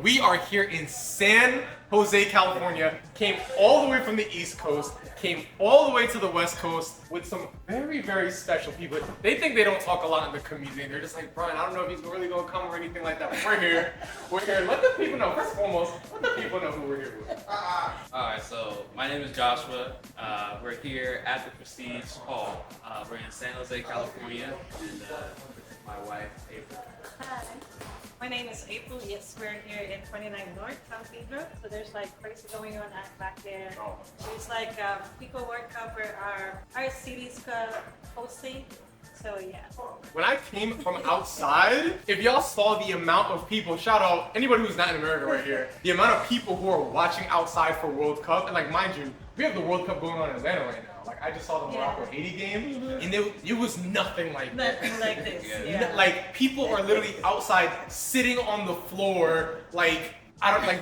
We are here in San Jose, California. Came all the way from the East Coast, came all the way to the West Coast with some very, very special people. They think they don't talk a lot in the community. They're just like, Brian, I don't know if he's really gonna come or anything like that. But we're here. We're here. Let the people know. First and foremost, let the people know who we're here with. Alright, so my name is Joshua. We're here at the Prestige Hall. We're in San Jose, California, and my wife, April. Hi, my name is April. Yes, we're here in 29 North, San Pedro. So there's like crazy going on back there. There's like people work cover our city's hosting. So yeah. When I came from outside, if y'all saw the amount of people, shout out anybody who's not in America right here, the amount of people who are watching outside for World Cup, and like mind you, we have the World Cup going on in Atlanta right now. Like I just saw the Morocco-Haiti game, and it was nothing like that. Nothing like this. Yeah. Like people are literally outside sitting on the floor, like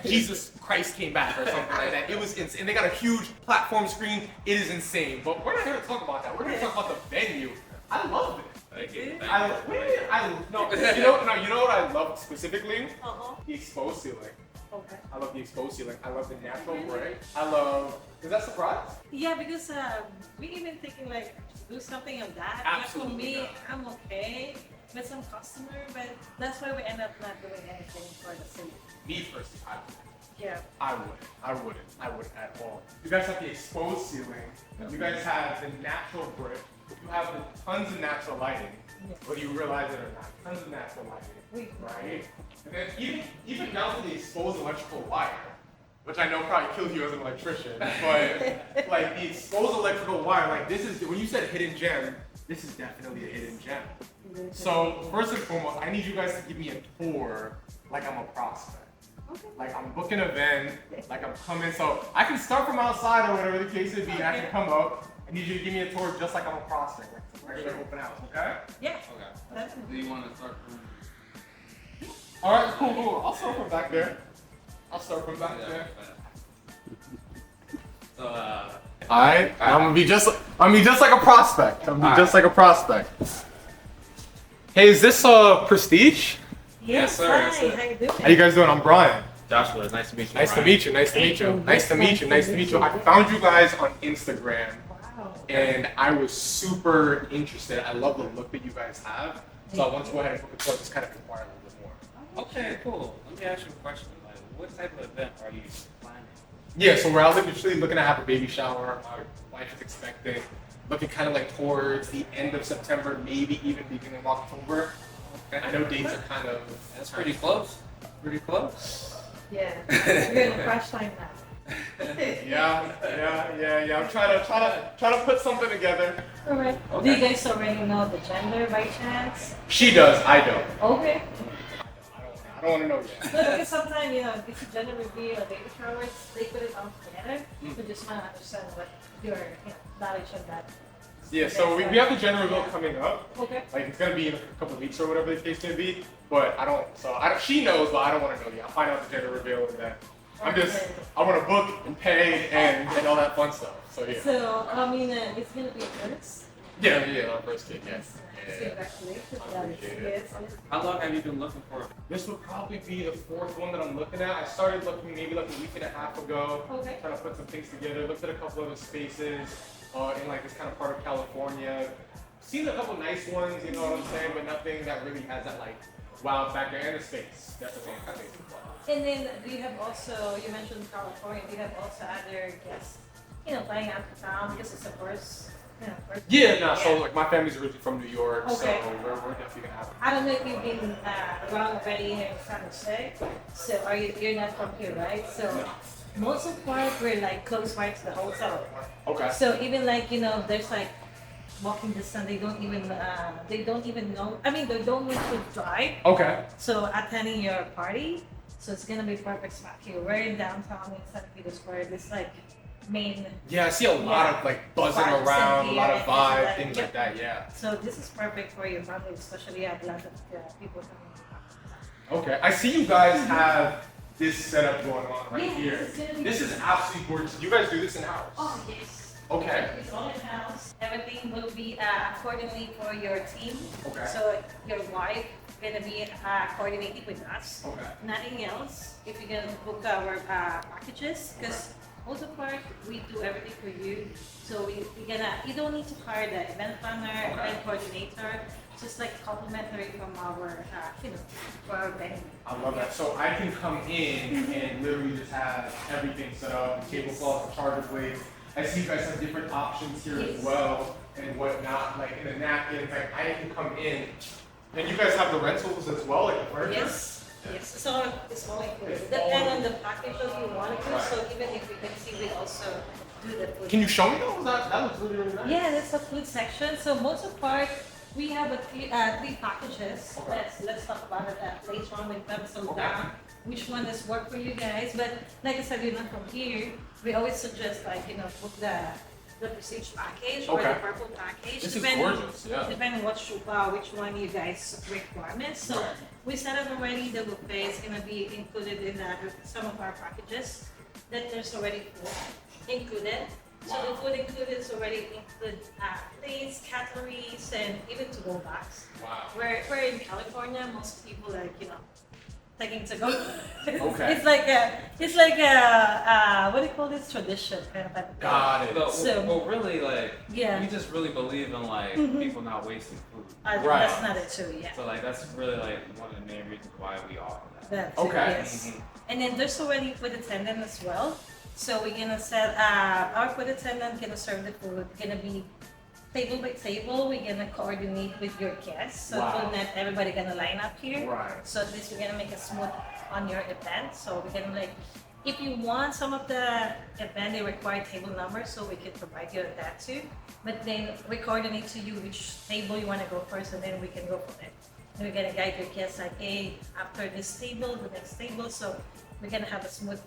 Jesus Christ came back or something like that. It was insane. And they got a huge platform screen. It is insane. But we're not here to talk about that. We're here to talk about the venue. I love it. Thank you. You know what I love specifically? The exposed ceiling. Okay. I love the exposed ceiling. I love the natural brick. I love. Is that surprise? Yeah, because we even thinking like do something of that. Absolutely. Yeah, for me, I'm okay with some customer, but that's why we end up not doing anything for the city. Me personally, I wouldn't. Yeah. I wouldn't at all. You guys have the exposed ceiling. You guys have the natural brick. You have the tons of natural lighting. Whether you realize it or not, tons of natural lighting, right? And then even down to the exposed electrical wire, which I know probably kills you as an electrician, but like the exposed electrical wire, like this is, when you said hidden gem, this is definitely a hidden gem. So first and foremost, I need you guys to give me a tour like I'm a prospect. Okay. Like I'm booking an event, like I'm coming, so I can start from outside or whatever the case may be, I can come up. I need you to give me a tour just like I'm a prospect, like it's a regular open house, okay? Yeah. Okay. Do you want to start from? Alright, cool. I'll start from back there. there. So, Alright, I'm gonna be just like a prospect. Just like a prospect. Hey, is this Prestige? Yes, sir. Hi, how you doing? How you guys doing? I'm Brian. Joshua, nice to meet you. Nice to meet you. Nice to meet you. I found you guys on Instagram. Wow. And I was super interested. I love the look that you guys have. So I want to go ahead and book a tour, just kind of inquire a little bit more. Okay, cool. Let me ask you a question. Like, what type of event are you planning? Yeah, so we're actually looking to have a baby shower. My wife is expecting. Looking kind of like towards the end of September, maybe even beginning of October. Okay. I know dates are kind of... That's pretty close. Pretty close. Yeah. You're in the crush time now. Yeah. I'm trying to put something together. Alright. Okay. Do you guys already know the gender by chance? She does, I don't. Okay. I don't want to know yet. No, because sometimes, it's a gender reveal or baby showers, they put it all together. So just want to understand what your knowledge of that. Yeah, so we have the gender reveal coming up. Okay. Like it's gonna be in a couple of weeks or whatever the case may be. But I don't. She knows, but I don't want to know yet. I'll find out the gender reveal and then I want to book and pay and all that fun stuff. So yeah. So I mean, it's gonna be first. Yeah, our first kid. Yes. Yeah. Congratulations. Yes. How long have you been looking for it? This would probably be the fourth one that I'm looking at. I started looking maybe like a week and a half ago. Okay. Trying to put some things together. Looked at a couple other spaces in like this kind of part of California. Seen a couple nice ones, you know what I'm saying, but nothing that really has that like wow factor and the space. That's the thing. And then do you have also, you mentioned California, do you have also other guests, flying out of town because it's the first, first. Yeah, no, so like my family's originally from New York, Okay. so we're definitely gonna have. I don't know if you've been around already here in San Jose. So you're not from here, right? So most of the part we're like close by to the hotel. Okay. So even like, there's like walking distance, they don't even know. I mean, they don't want to drive. Okay. So attending your party, so it's gonna be perfect spot here. We're in downtown in St. Petersburg. It's like main. Yeah, I see a lot of like buzzing Vibes around, a in lot here of and vibe, like, things like that. Yeah. So this is perfect for your family, especially at a lot of people coming. Okay. I see you guys have this setup going on right Yeah, here. this This is absolutely gorgeous. You guys do this in house. Oh yes. Okay. It's all in house. Everything will be accordingly for your team. Okay. So your wife gonna be coordinating with us. Okay. Nothing else. If you're gonna book our packages, because most of the part we do everything for you. So you don't need to hire the event planner, event coordinator. Just like complimentary from our for our venue. I love that. So I can come in and literally just have everything set up, tablecloth, charger blades. I see you guys have different options here as well and whatnot, like in the napkins. Like I can come in, and you guys have the rentals as well, like the furniture. Yes. Yes. So it's all included. Depend on the package that you want to do. So even if you can see, we also do the food. Can you show me those? That looks really, really nice. Yeah, that's the food section. So most of the part, we have three packages. Okay. Let's talk about it later on when we episode down. Which one does work for you guys? But like I said, you're not from here. We always suggest book the prestige package or the purple package. This is gorgeous. Yeah. Depending on which one you guys requirements. So we set up already the buffet is gonna be included in some of our packages. Then there's already food included. So the food included is already include plates, cutleries, and even to-go bags. Wow. We're in California, most people taking to go. Okay. It's like a what do you call this, tradition kind of thing. Got it. So- Well, really, like, Yeah. we just really believe in like people not wasting food. Right. That's not it too, yeah. So like that's really like one of the main reasons why we offer that. That too, Okay. yes. And then there's already food attendant as well. So we're gonna set our food attendant gonna serve the food, gonna be table by table. We're gonna coordinate with your guests, so Wow. not everybody gonna line up here. Right. So at least we're gonna make it smooth on your event. So we're gonna if you want some of the event, they require table numbers, so we can provide you that too. But then we coordinate to you which table you want to go first, and then we can go from there. And we're gonna guide your guests like, hey, after this table, the next table. So we're gonna have a smooth,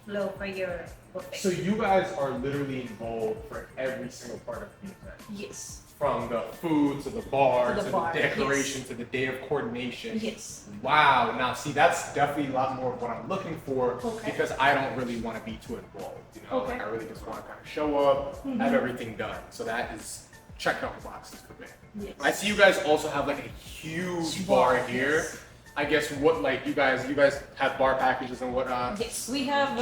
flow for your buffet. So you guys are literally involved for every single part of the event. Yes. From the food to the bar To to the the bar, decoration yes. to the day of coordination. Yes. Wow. Now, see, that's definitely a lot more of what I'm looking for Okay. because I don't really want to be too involved. Okay. Like I really just want to kind of show up, have everything done. So that is check off the boxes for me. Yes. I see you guys also have like a huge bar here. Yes. I guess what like you guys have bar packages and whatnot. Yes, we have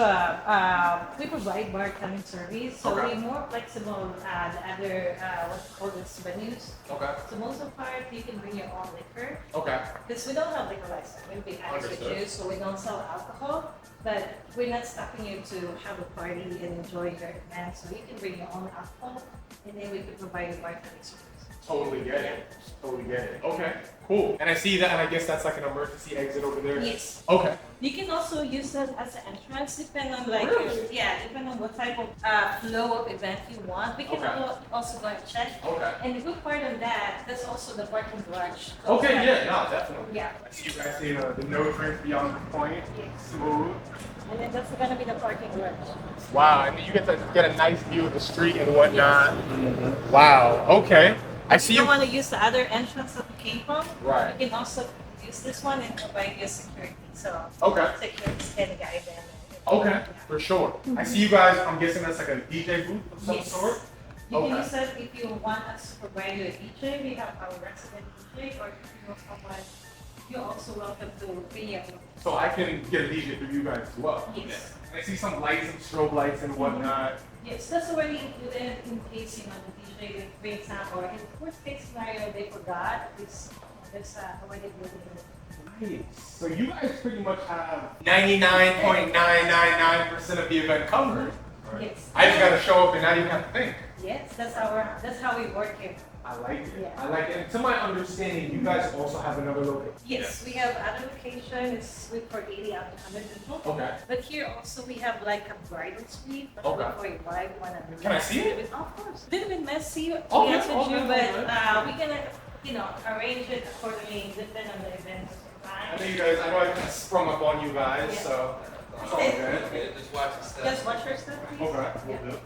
we provide bartending service, so Okay. we're more flexible than other what's called this venues. Okay. So most of the part you can bring your own liquor Okay. because we don't have liquor license. We'll be honest with Understood. you, so we don't sell alcohol. But we're not stopping you to have a party and enjoy your event. So you can bring your own alcohol, and then we can provide you bartending service. Totally get it. Totally get it. Okay, cool. And I see that, and I guess that's like an emergency exit over there. Yes. Okay. You can also use that as an entrance, depending on like, Really? depending on what type of flow of event you want. We can Okay. also go and check. Okay. And the good part of that, that's also the parking garage. Okay, yeah, no, definitely. Yeah. I see you guys see the no drink beyond the point. Yes. Smooth. And then that's gonna be the parking garage. Wow, and you get to get a nice view of the street and whatnot. Wow, okay. I see If you you. want to use the other entrance that you came from, Right. you can also use this one and provide your security. So Okay. security can guide them. Okay, for sure. I see you guys, I'm guessing that's like a DJ booth of some Yes. sort. You can Okay. use that if you want us to provide you a DJ. We have our resident DJ, or if you know someone, you're also welcome to be a So I can get a DJ for you guys as well. Yes. I see some lights and strobe lights and whatnot. Yes, that's already included in case you know the DJ will bring some, or in worst case scenario they forgot. There's already included in it. Nice. So you guys pretty much have 99.999% of the event covered. Yes. I just gotta show up and not even have to think. Yes, that's how we work here. I like it. Yeah. I like it. And to my understanding, you guys also have another location. Yes, we have other location. It's good for 80 up to 100 people. Okay. But here also we have like a bridal suite. Okay. For your wife, wanna Can I see it? Of course. A little bit messy, to be Okay, honest with you, okay, but okay. we're gonna, arrange it accordingly, depending on the event. I know you guys, I know I kind of sprung up on you guys, Yeah. so it's all good. Just watch the stuff. Just watch your stuff, please. Okay, Yeah. we'll do.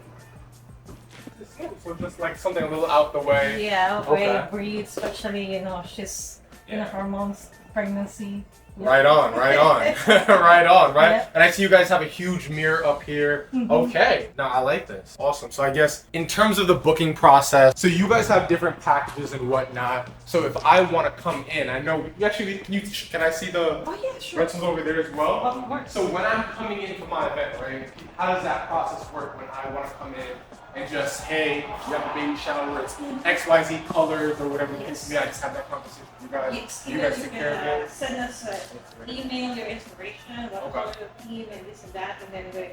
So just like something a little out the way. Yeah, Okay. way breathe, especially, she's in a hormones pregnancy. Yeah. Right on, right on, right on, right? Yeah. And I see you guys have a huge mirror up here. Mhm. Okay, no, I like this. Awesome. So I guess in terms of the booking process, so you guys have different packages and whatnot. So if I want to come in, I know you actually can I see the Oh yeah, sure. rentals over there as well? Of course. So when I'm coming in for my event, right? How does that process work when I want to come in and just, hey, you have a baby shower, it's XYZ colors or whatever the case may be, I just have that conversation with you guys. Yes, You either guys you take can care of it. send us an email, your inspiration, what Okay. color your theme, and this and that, and then we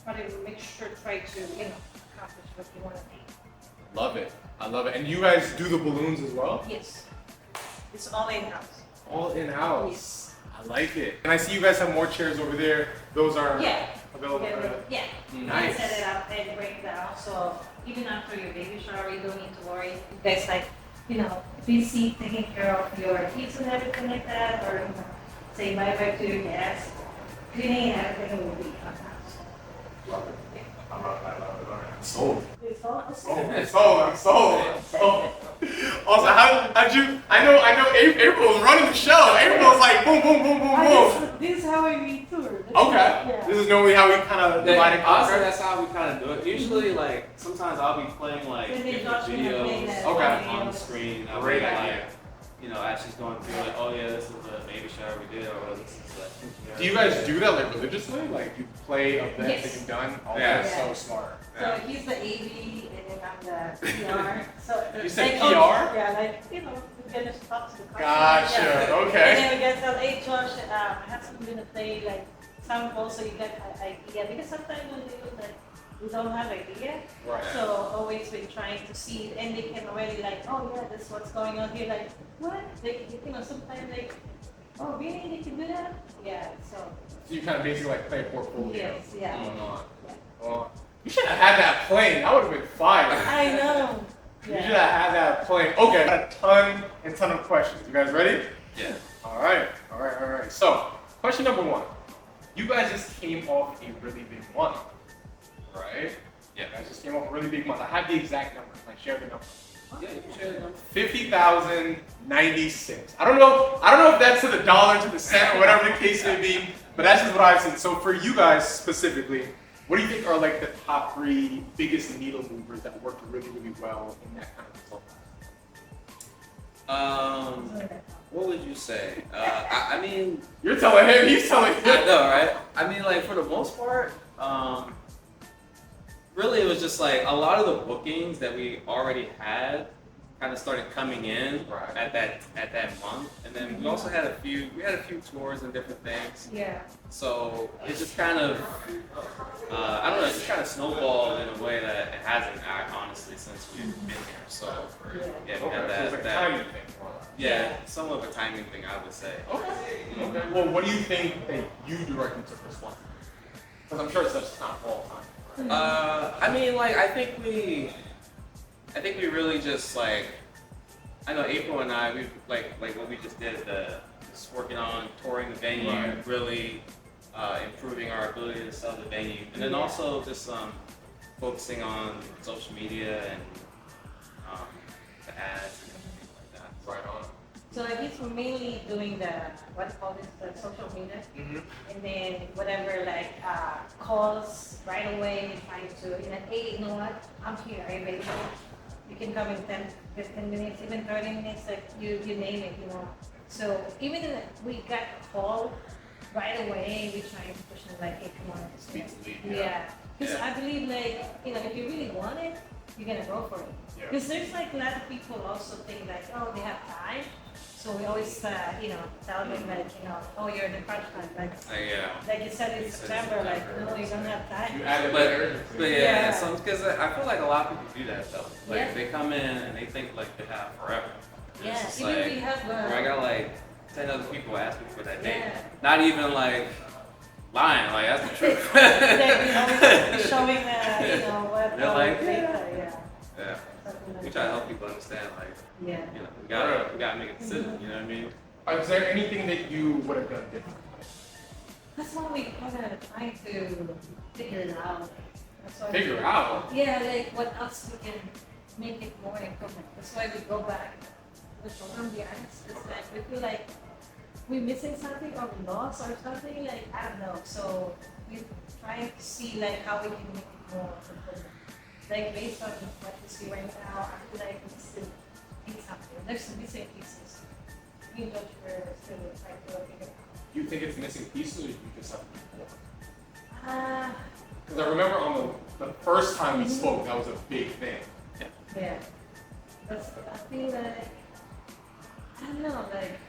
probably make sure try to, accomplish what you want to be. Love it. I love it. And you guys do the balloons as well? Yes, it's all in house. All in-house. Yes. I like it. And I see you guys have more chairs over there. Those are Yeah. available for that. Yeah. You Nice. can set it up and break it down. So even after your baby shower, you don't need to worry. You guys busy taking care of your kids and everything like that, or say bye bye to your guests. Cleaning and everything will be on house. Love it. I love it. I love it. I'm sold. It's all the Sold. same. I'm sold. I'm sold. I'm sold. Also, how'd you? I know. April was running the show. April was like boom, boom, boom, boom, boom. This is how we tour. Okay. Yeah. This is normally how we kind of divide it. Honestly, that's how we kind of do it. Usually, like, sometimes I'll be playing, like, Then they different drop in and play videos that Okay. on the videos. screen. I'll Great be like, idea. as she's going through it, oh yeah, this is the baby shower we did, or this is Do you guys do that like religiously? Like you play events that Yes. you've done? Oh, Yeah. that's so Yeah. smart. So he's the AV and then I'm the PR. So You said like, PR? Yeah, we can just talk to the customer. Gotcha. Yeah. Okay. And then we can tell, hey Josh, I have something to play like sample so you get an idea. Because sometimes when they do that, we don't have idea. Right. So always been trying to see it, and they can already like, oh yeah, this is what's going on here. Like what? They, sometimes like, oh really? They can do that? Yeah. So So you kind of basically like play a portfolio. yes, yeah. Going on. Oh, you should have had that playing. That would have been fire. I know. You should Yeah. have had that playing. Okay, I got a ton of questions. You guys ready? Yeah. All right. So, question number one. You guys just came off a really big month, right? Yeah. You guys just came off a really big month. I have the exact number. Like, share the number. Yeah, you can share the number. 50,096. I don't know if that's to the dollar, to the cent, or whatever the case may be, but that's just what I've seen. So for you guys specifically, what do you think are like the top 3 biggest needle movers that worked really, really well in that kind of result? What would you say? I mean, You're telling him, he's telling I him. know, right? I mean, like, for the most part, really it was just like a lot of the bookings that we already had kind of started coming in at that month, and then we also had a few tours and different things. Yeah. So it just kind of I don't know, it just kind of snowballed in a way that it hasn't honestly since we've been here. So yeah, we had So it's like a timing thing. yeah, somewhat of a timing thing, I would say. Okay. Well, what do you think that you directly took responsibility? Because I'm sure it's just not all the time. I mean, like I think we really just like, I know April and I, we like what we just did, just working on touring the venue, really improving our ability to sell the venue, and then also just focusing on social media and the ads and things like that. Right on. So like he's mainly doing what's called the social media, and then whatever like calls right away, trying to, hey, you know what, I'm here, are you available? You can come in 10, 15 minutes, even 30 minutes, like you name it, So even if we got a call right away, we try to push them like, hey, come on. Speak to lead. Yeah. Because I believe like, if you really want it, you're gonna go for it. Because there's like a lot of people also think like, oh, they have time. So we always, tell them like, oh, you're in the crunch time. Like you said in September, like, no, you don't have time. You added But yeah, so because I feel like a lot of people do that though. Like they come in and they think like they have forever. Yeah, it's even like, we have. I got like 10 other people ask me for that date. Yeah. Not even like lying, like that's the truth. They're showing, what. They're like, yeah. We try to help people understand, like, we gotta make a decision. You know what I mean? Is there anything that you would have done differently? That's why we kind of trying to figure it out. Figure it out? Yeah, like what else we can make it more improvement. That's why we go back to the program, be honest. It's like we feel like we're missing something or we lost or something, like I don't know. So we're trying to see like how we can make it more improvement. Like based on what we see right now, I feel like we still need something. There's some missing pieces. We don't still trying to figure it out. You think it's missing pieces, or you just have to do more? Uh, Because I remember on the first time we spoke, that was a big thing. Yeah. But I feel like, I don't know, like,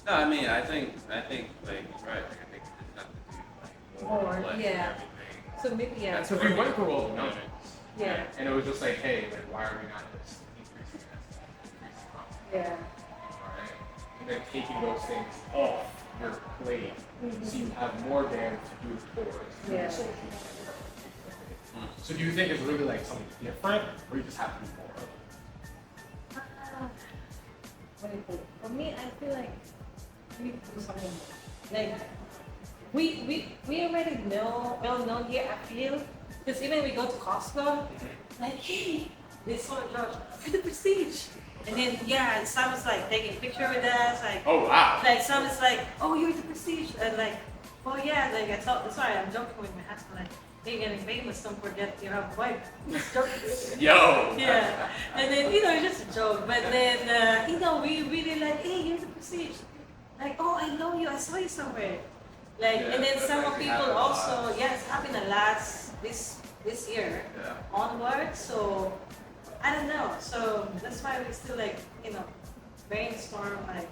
No, I mean, I think like right. Like, I think we just have to do like more More, like, yeah. everything. so maybe, yeah. So we went through all the numbers. Yeah. And it was just like, hey, like, why are we not just increasing this, increasing costs? Yeah. Alright? And then taking those things off your plate, so you have more bandwidth to do tours. Yeah. So do you think it's really like something different, or you just have to do more of it? What do you think? For me, I feel like we need to do something more. Like, we already know, well known here, I feel, because even we go to Costco, like, hey, this one, George, for the Prestige. And then, and some is like taking a picture with us, like, Oh wow! like some is like, oh, you're the Prestige, and like, oh yeah, like I thought, sorry, I'm joking with my husband, like, hey, getting famous, don't forget you have a wife. Just joking. Yo! Yeah, and then, it's just a joke, but then, we really like, hey, you're the Prestige. Like, oh, I know you, I saw you somewhere. Like, and then some of people also, it's happened a lot this year onward, so I don't know. So that's why we still like, brainstorm like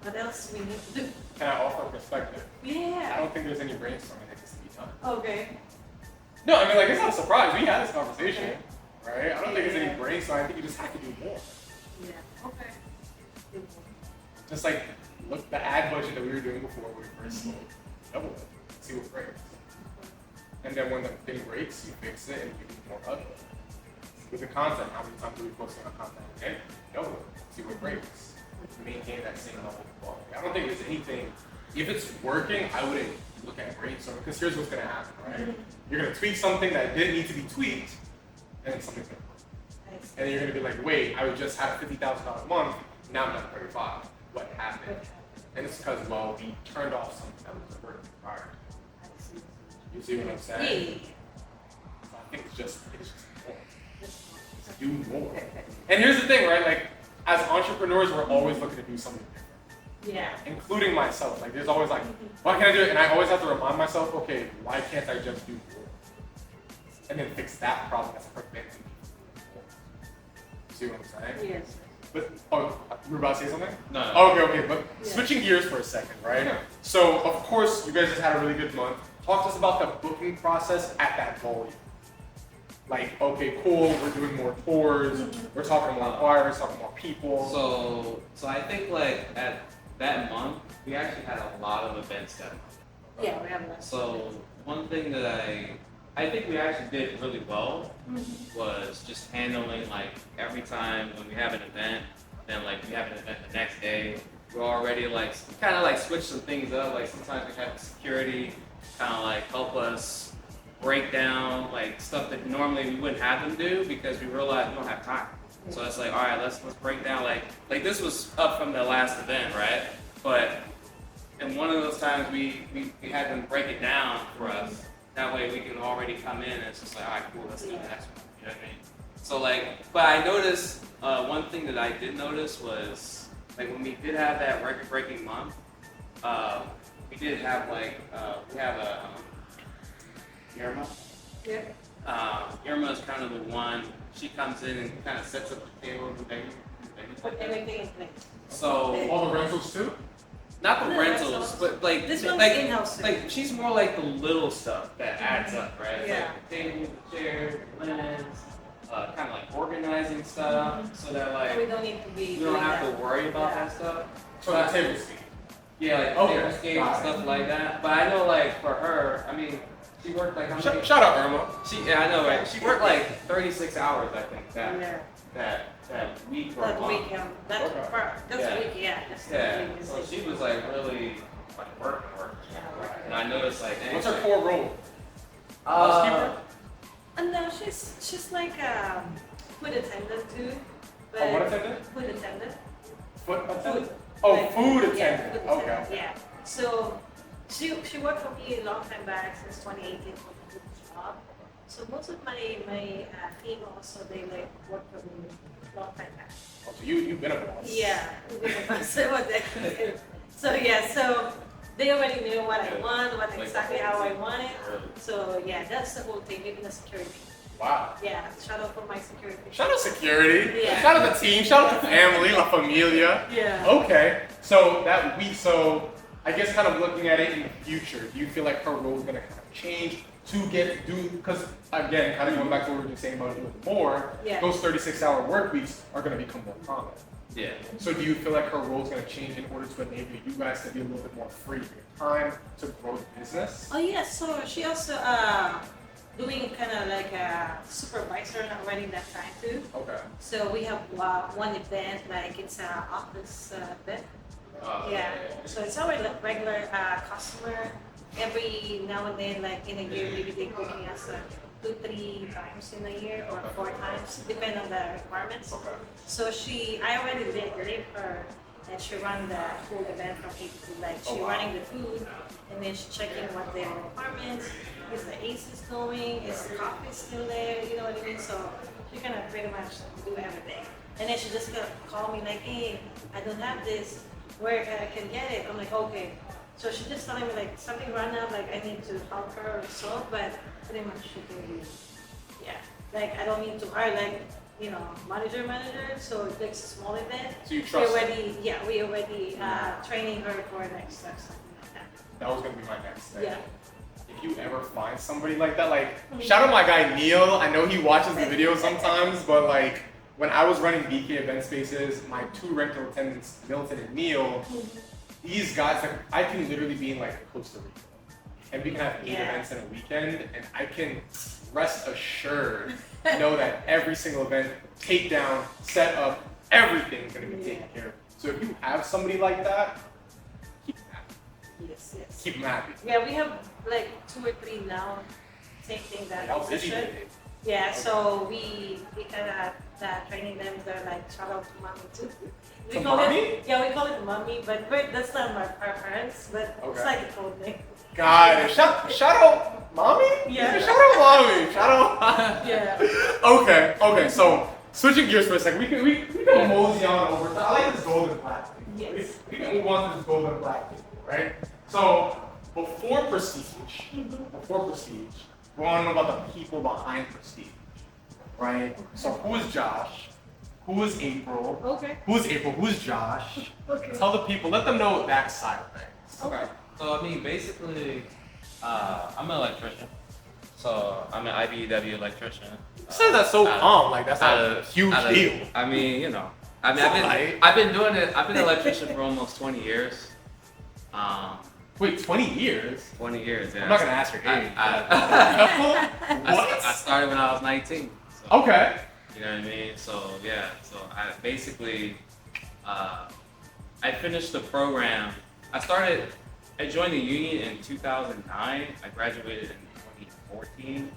what else we need to do. Can I offer perspective? I Yeah. don't think there's any brainstorming that needs to be done. Okay. No, I mean, like, it's not a surprise. We had this conversation, right? I don't think it's any brainstorming. I think you just have to do more. Yeah. Okay. Just like, look, the ad budget that we were doing before when we first spoke, double it, see what breaks. And then when the thing breaks, you fix it and you do more of it. With the content, how many times are we posting on content? Okay, double it, see what breaks. Maintain that same level of quality. I don't think there's anything, if it's working, I wouldn't look at brainstorming, because here's what's gonna happen, right? You're gonna tweak something that didn't need to be tweaked, and then something's gonna work. And then you're gonna be like, wait, I would just have $50,000 a month, now I'm at 35. What happened? And it's because, well, we turned off something that was working prior. You see what I'm saying? So I think it's just more. Just do more. And here's the thing, right? Like, as entrepreneurs, we're always looking to do something different. Yeah. Including myself. Like, there's always like, why can't I do it? And I always have to remind myself, okay, why can't I just do more? And then fix that problem that's preventing me from doing more. See what I'm saying? Yes. But you were about to say something? No. Okay. But switching gears for a second, right? Yeah. So of course you guys just had a really good month. Talk to us about the booking process at that volume. Like, okay, cool, we're doing more tours, we're talking more choirs, talking more people. So I think like at that month, we actually had a lot of events that month. Yeah, we have that. So one thing that I think we actually did really well was just handling like every time when we have an event, then like we have an event the next day, we're already like kind of like switch some things up. Like sometimes we have the security kind of like help us break down like stuff that normally we wouldn't have them do because we realize we don't have time. So it's like, all right, let's break down like this was up from the last event, right? But and one of those times we had them break it down for us. That way we can already come in and it's just like, all right, cool, let's do the next one. You know what I mean? So like, but I noticed one thing that I did notice was like when we did have that record-breaking month, we did have like we have a Irma. Yeah. Irma is kind of the one. She comes in and kind of sets up the table and things. Put everything in place. So All the rentals too? not the No, rentals, rentals. but like This one's like in-house. like she's more like the little stuff that adds up, right? It's Yeah. like the tables, the chairs, the linens, kind of like organizing stuff, so that like we don't need to be. we don't doing have that. to worry about Yeah. that stuff. So the table speed. Yeah, like Okay, tablescape and got it. stuff like that. But I know like for her, I mean, she worked like how many? Shout out Irma. Yeah, I know, right? She worked like 36 hours, I think, Yeah. that week or That month. week, that Okay. part, that's Yeah. week, yeah. That's the Yeah, week. so she was like really like working. And I noticed like, dang, What's her core role? uh, No, she's like food attendant too. But Oh, what attendant? Food attendant. Foot attendant? Food. Oh, Like, food yeah, attendant. food Okay. attendant, yeah. So she worked for me a long time back since 2018 for the good job. So most of my team also they like work for me a long time back. Oh, so you've been a boss. Yeah, so yeah, so they already knew what I want, what exactly how I want it. So yeah, that's the whole thing, even the security. Wow. Yeah, shout out for my security. Shout out security. Yeah. Shout out the team. Shout out the family, La Familia. Yeah. Okay. So that week, so I guess kind of looking at it in the future, do you feel like her role is going to kind of change to because again, kind of going back to what we were just saying about doing more, Yeah. those 36-hour work weeks are going to become more common. yeah. So do you feel like her role is going to change in order to enable you guys to be a little bit more free with your time to grow the business? Oh yeah, so she also doing kind of like a supervisor not running that time too. Okay. So we have one event like it's an office event. Yeah, so it's already like regular customer. Every now and then, like in a year, maybe they booking us 2-3 times in a year or 4 times, depending on the requirements. Okay. So I already leave her, and she run the whole event from A to Z. Like she running the food, and then she checking what their requirements. Is the AC going? Is the coffee still there? You know what I mean? So she kind of pretty much do everything. And then she just gonna call me like, hey, I don't have this. Where I can get it? I'm like, okay. So she just telling me like something ran out, like I need to help her solve, but pretty much she can do. Yeah, like I don't need to hire like manager. So it's like a small event. So you trust her? We already training her for next step, something like that. That was going to be my next thing. Yeah. If you ever find somebody like that, like, shout out my guy Neil. I know he watches the videos sometimes, but like, when I was running BK Event Spaces, my 2 rental attendants, Milton and Neil, these guys, like, I can literally be in like Costa Rica, and we can have 8 events in a weekend, and I can rest assured know that every single event, takedown, setup, everything's gonna be taken care of. So if you have somebody like that, keep them happy. Yes. Keep them happy. Yeah, we have like 2 or 3 now. Same thing that How busy position. they? Yeah, so we kind of training them. They're like shout out to mommy too. To mommy? We call it mommy, but that's not our parents, but it's like a code name. God, shout out mommy? Yeah. Shout out mommy. Shout out. Yeah. Okay. So switching gears for a second, we can mosey on over. I like this golden black thing. Yes. We can move on to this golden black thing, right? So before prestige, we want to know about the people behind prestige, right? So who is Josh? who is April, Okay. who's April, who's Josh. Okay. Tell the people, let them know that side of things. Okay. So I mean, basically, I'm an electrician. So I'm an IBEW electrician. You said that so calm, like that's not a huge deal. I mean, you know, Alright. I've been doing it. I've been an electrician for almost 20 years. Wait, 20 years? 20 years. Yeah. I'm not gonna ask your age. What? I started when I was 19. So, Okay. You know what I mean? So yeah. So I basically, I finished the program. I joined the union in 2009. I graduated in 2014,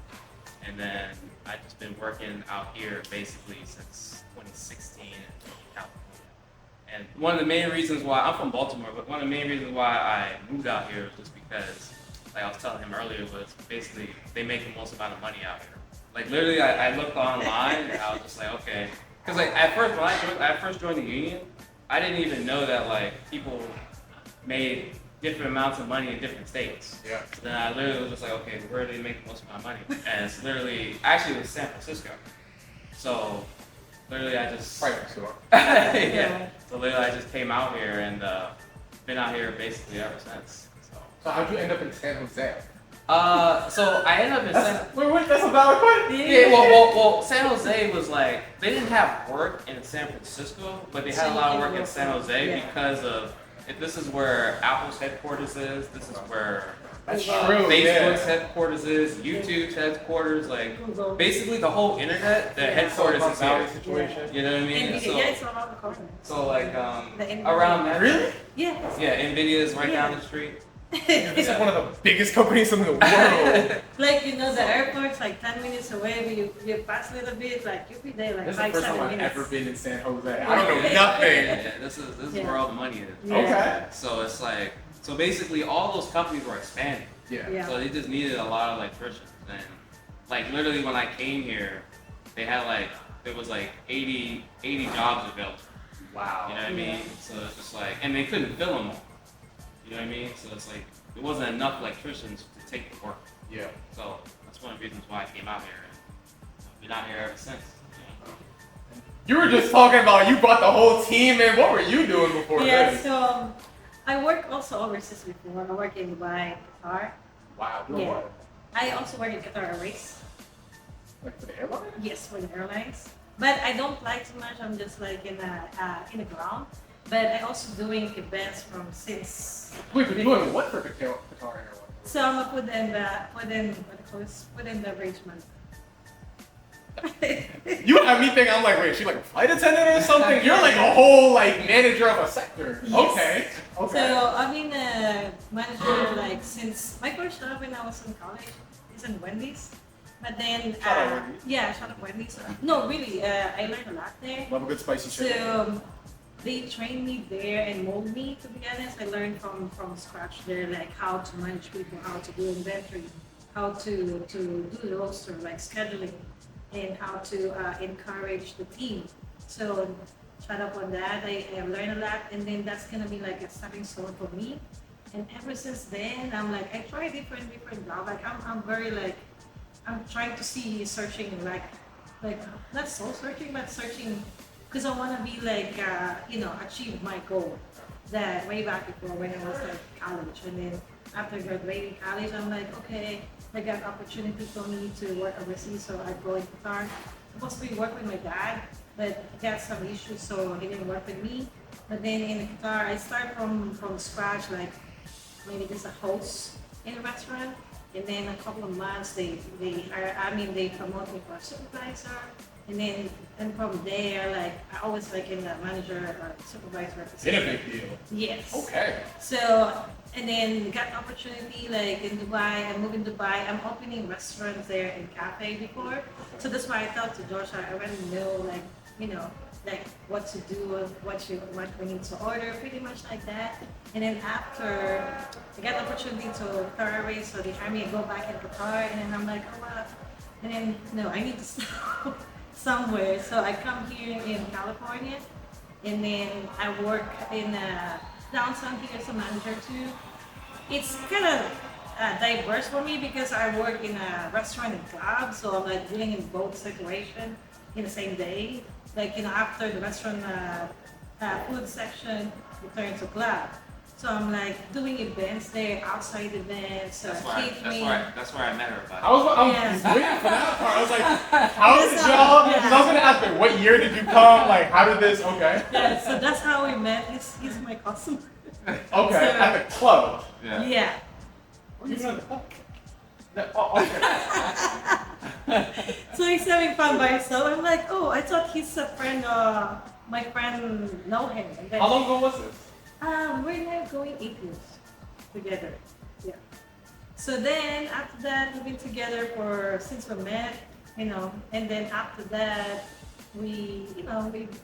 and then I've just been working out here basically since 2016 in California. And one of the main reasons why I'm from Baltimore, but one of the main reasons why I moved out here was just because, like I was telling him earlier, was basically they make the most amount of money out here. Like literally, I looked online and I was just like, okay, because like at first when I first joined the union, I didn't even know that like people made different amounts of money in different states. Yeah. So then I literally was just like, okay, where do they make most of my money? And it's literally, actually it was San Francisco. So literally I just, Private store. yeah. So literally I just came out here and been out here basically ever since. So how'd you end up in San Jose? So I ended up in San. Wait, that's a valid question. Yeah, well, San Jose was like they didn't have work in San Francisco, but they had a lot of work in San Jose because of. This is where Apple's headquarters is. This is where That's true. Facebook's headquarters is. YouTube's headquarters, like Google. basically the whole internet. The headquarters is Valley here. situation. You know what I mean? NVIDIA, yeah, it's around the corner. So like The NVIDIA. around that. Really? Yeah. Yeah, Nvidia is right down the street. This is one of the biggest companies in the world. Like, you know, the airport's like 10 minutes away, but you pass a little bit, like, you'll be there like This is the 5, first 7 time I've minutes. ever been in San Jose. I don't know Yeah, nothing. yeah, this is Yeah. where all the money is. Yeah. Okay. So it's like, so basically all those companies were expanding. Yeah. Yeah. So they just needed a lot of electricians. And like literally when I came here, they had like, there was like 80 jobs available. Wow. You know what I mean? So it's just like, and they couldn't fill them all. You know what I mean? So it's like, there wasn't enough electricians to take the work. Yeah. So that's one of the reasons why I came out here. And I've been out here ever since. You were just talking about you brought the whole team in. What were you doing before Yeah, this? so I work also overseas before. I work in Dubai, Qatar. Wow. You know Yeah. what? I also work in Qatar Airways. Like for the airline? Yes, for the airlines. But I don't fly too much. I'm just like in the ground. But I also doing events from since. Wait, but you're doing what for Qatar Airlines? So I'm gonna put in the arrangement. You have me thinking I'm like, wait, she like a flight attendant or something? You're like a whole like manager of a sector. Yes. Okay. Okay. So I've been a manager like since my first job when I was in college is in Wendy's. But then Shout out Wendy's. yeah, shout out Wendy's. No, really, I learned a lot there. Love a good spicy chicken. So they trained me there and molded me. To be honest, I learned from scratch there, like how to manage people, how to do inventory, how to do the roster, like scheduling, and how to encourage the team. So shut up on that. I learned a lot, and then that's gonna be like a stepping stone for me. And ever since then, I'm like I try different jobs. Like I'm very like I'm trying to see searching like not soul searching, but searching. Because I want to be like, achieve my goal that way back before when I was like college. And then after graduating college, I'm like, okay, I got opportunity for me to work overseas. So I go in Qatar. Supposed to be work with my dad, but I got some issues, so he didn't work with me. But then in Qatar, I start from scratch, like maybe just a host in a restaurant. And then a couple of months, they promote me for a supervisor. And from there, like I always like in the manager or supervisor. In a big deal. Yes. Okay. So and then got opportunity like in Dubai. I moved in Dubai. I'm opening restaurants there and cafe before. So that's why I thought to Josh, I already know like what to do, what we need to order, pretty much like that. And then after I got the opportunity to Qatar Airways, so they hired me to go back in Qatar, and then I'm like, oh wow. And then no, I need to stop somewhere. So I come here in California, and then I work in downtown here as a manager too. It's kind of diverse for me because I work in a restaurant and club, so I'm like dealing in both situations in the same day. like, after the restaurant food section, we turn to club. So I'm like doing events there, outside events, catering. That's where I met her. I was waiting for that part. I was like, how did y'all? Because I was gonna ask, like, what year did you come? Like, how did this? Okay. Yeah, so that's how we met. He's my cousin. Okay, So, at the club. Yeah. What are you doing at the club? Okay. So he's having fun by himself. I'm like, oh, I thought he's a friend. My friend know him. And then, How long ago was this? we're now going 8 years together. Yeah. So then after that, we've been together since we met, and then after that, we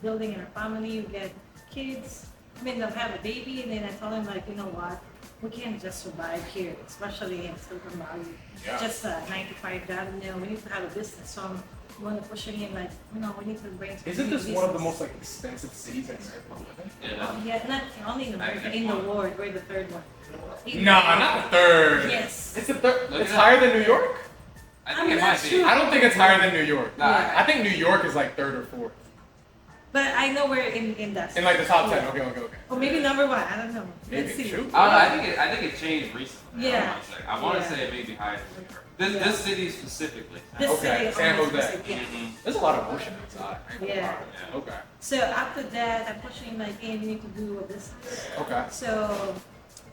building our family, we get kids. I mean, they'll have a baby, and then I told him, like, you know what? We can't just survive here, especially in Silicon Valley. Yeah. Just 95 down there. We need to have a business. So I'm going to pushing him, like, we need to bring some Isn't this business. one of the most like expensive cities in America to live in? Yeah. Yeah, not only in America, in the world. We're the third one. No, not the third. Yes. It's the third. Look It's it higher than New York. I think it might be. sure. I don't think it's higher than New York. Nah, Yeah. I think New York is like third or fourth. But I know we're in that. In like the top 10. Yeah. Okay. Or maybe number one. I don't know. Maybe. Let's see. Shoot. I don't know. I think it changed recently. Yeah. I want to Yeah. say it may be higher than New York. Yeah. This city specifically. This Okay, city is San almost Jose. specific, yeah. Mhm. There's a lot of motion outside. Yeah. Okay. So after that, I'm pushing like, hey, we need to do a business. Okay. So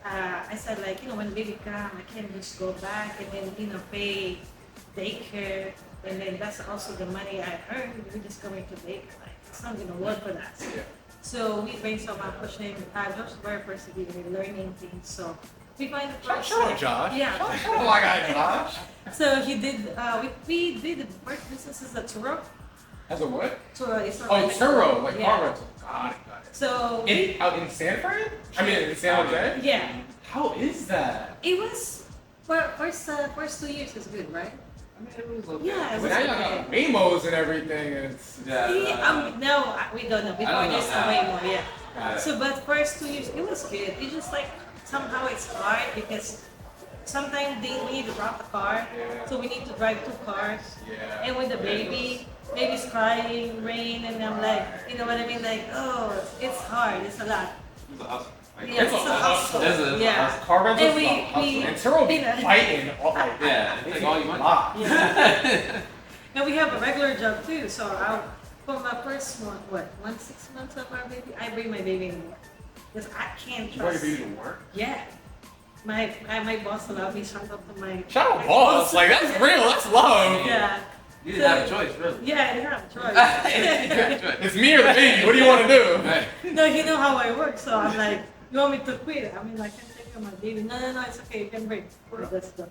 I said, like, when the baby come, I can't just go back and then, pay daycare. And then that's also the money I earned. We're just going to daycare. Like, it's not going to work for us. Yeah. So we brainstorm on pushing. Josh very persevered, learning things. So we find the first. Shout out Josh. Yeah. Shout out my guy Josh. So he did. We did the first business is a Turo. As a what? Turo is Oh, Turo, like yeah. car rental. Got it. So Out in San Fran? I mean, in San Jose? yeah, How is that? it was first 2 years is good, right? I mean, it was okay. Yeah, it But was now y'all got Waymos and everything. And it's No, we don't know. Before I don't know this, now. way more, yeah. Yeah. So, but first 2 years, it was good. It just like somehow it's hard because sometimes we need to drop the car, Yeah. so we need to drive 2 cars. Yeah. And with the baby's crying, rain, and I'm like, you know what I mean? Like, oh, it's hard. It's a lot. It was a hustle. Like, Yeah, It's it's a a hustle. hustle. Yeah. Car rentals And we- is a hustle. we- And Turo be you know. fighting all like Yeah, they take all your money. lot. Yeah. And we have a regular job too. So for my first 6 months of our baby, I bring my baby in work. Because I can't You brought your trust. baby to work? Yeah. My boss allowed me to shout out to my. Shout out my boss. Like that's real. That's love. Yeah. You didn't have a choice, really. Yeah, I didn't have a You choice. didn't have a choice. It's me or the baby. What do you want to do? Right. No, he know how I work, so I'm like, you want me to quit? I mean, I can't take care of my baby. No, it's okay. You can bring. That's done.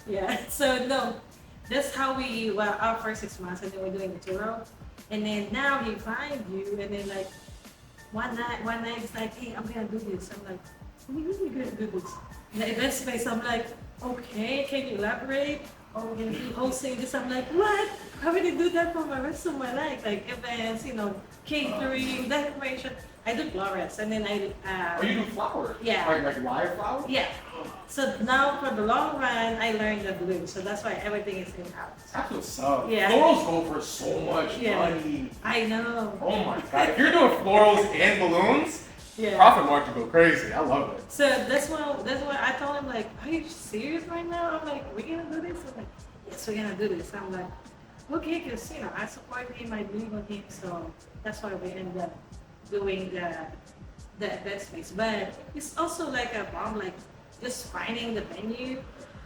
Yeah. So no, that's how our first 6 months, and then we're doing the Turo, and then now he finds you, and then like one night it's like, hey, I'm gonna do this. I'm like, when are you gonna do this? In the event space, I'm like, okay, can you elaborate? Oh, we're gonna be hosting this. I'm like, what? I already do that for my rest of my life, like events, catering, decoration. I do flowers, and then Oh, you do flowers? Yeah. Like live flowers? yeah. So now for the long run, I learned the blue. So that's why everything is in house. That's what's up. Yeah. Florals go for so much Yeah. money. I know. Oh my god. If you're doing florals and balloons, Yeah. profit margin go crazy. I love it. So that's why I told him, like, are you serious right now? I'm like, we're gonna do this? I'm like, yes, we're gonna do this. I'm like, okay, because I support him, I believe in him, so that's why we end up doing the event space. But it's also like a bomb, like just finding the venue.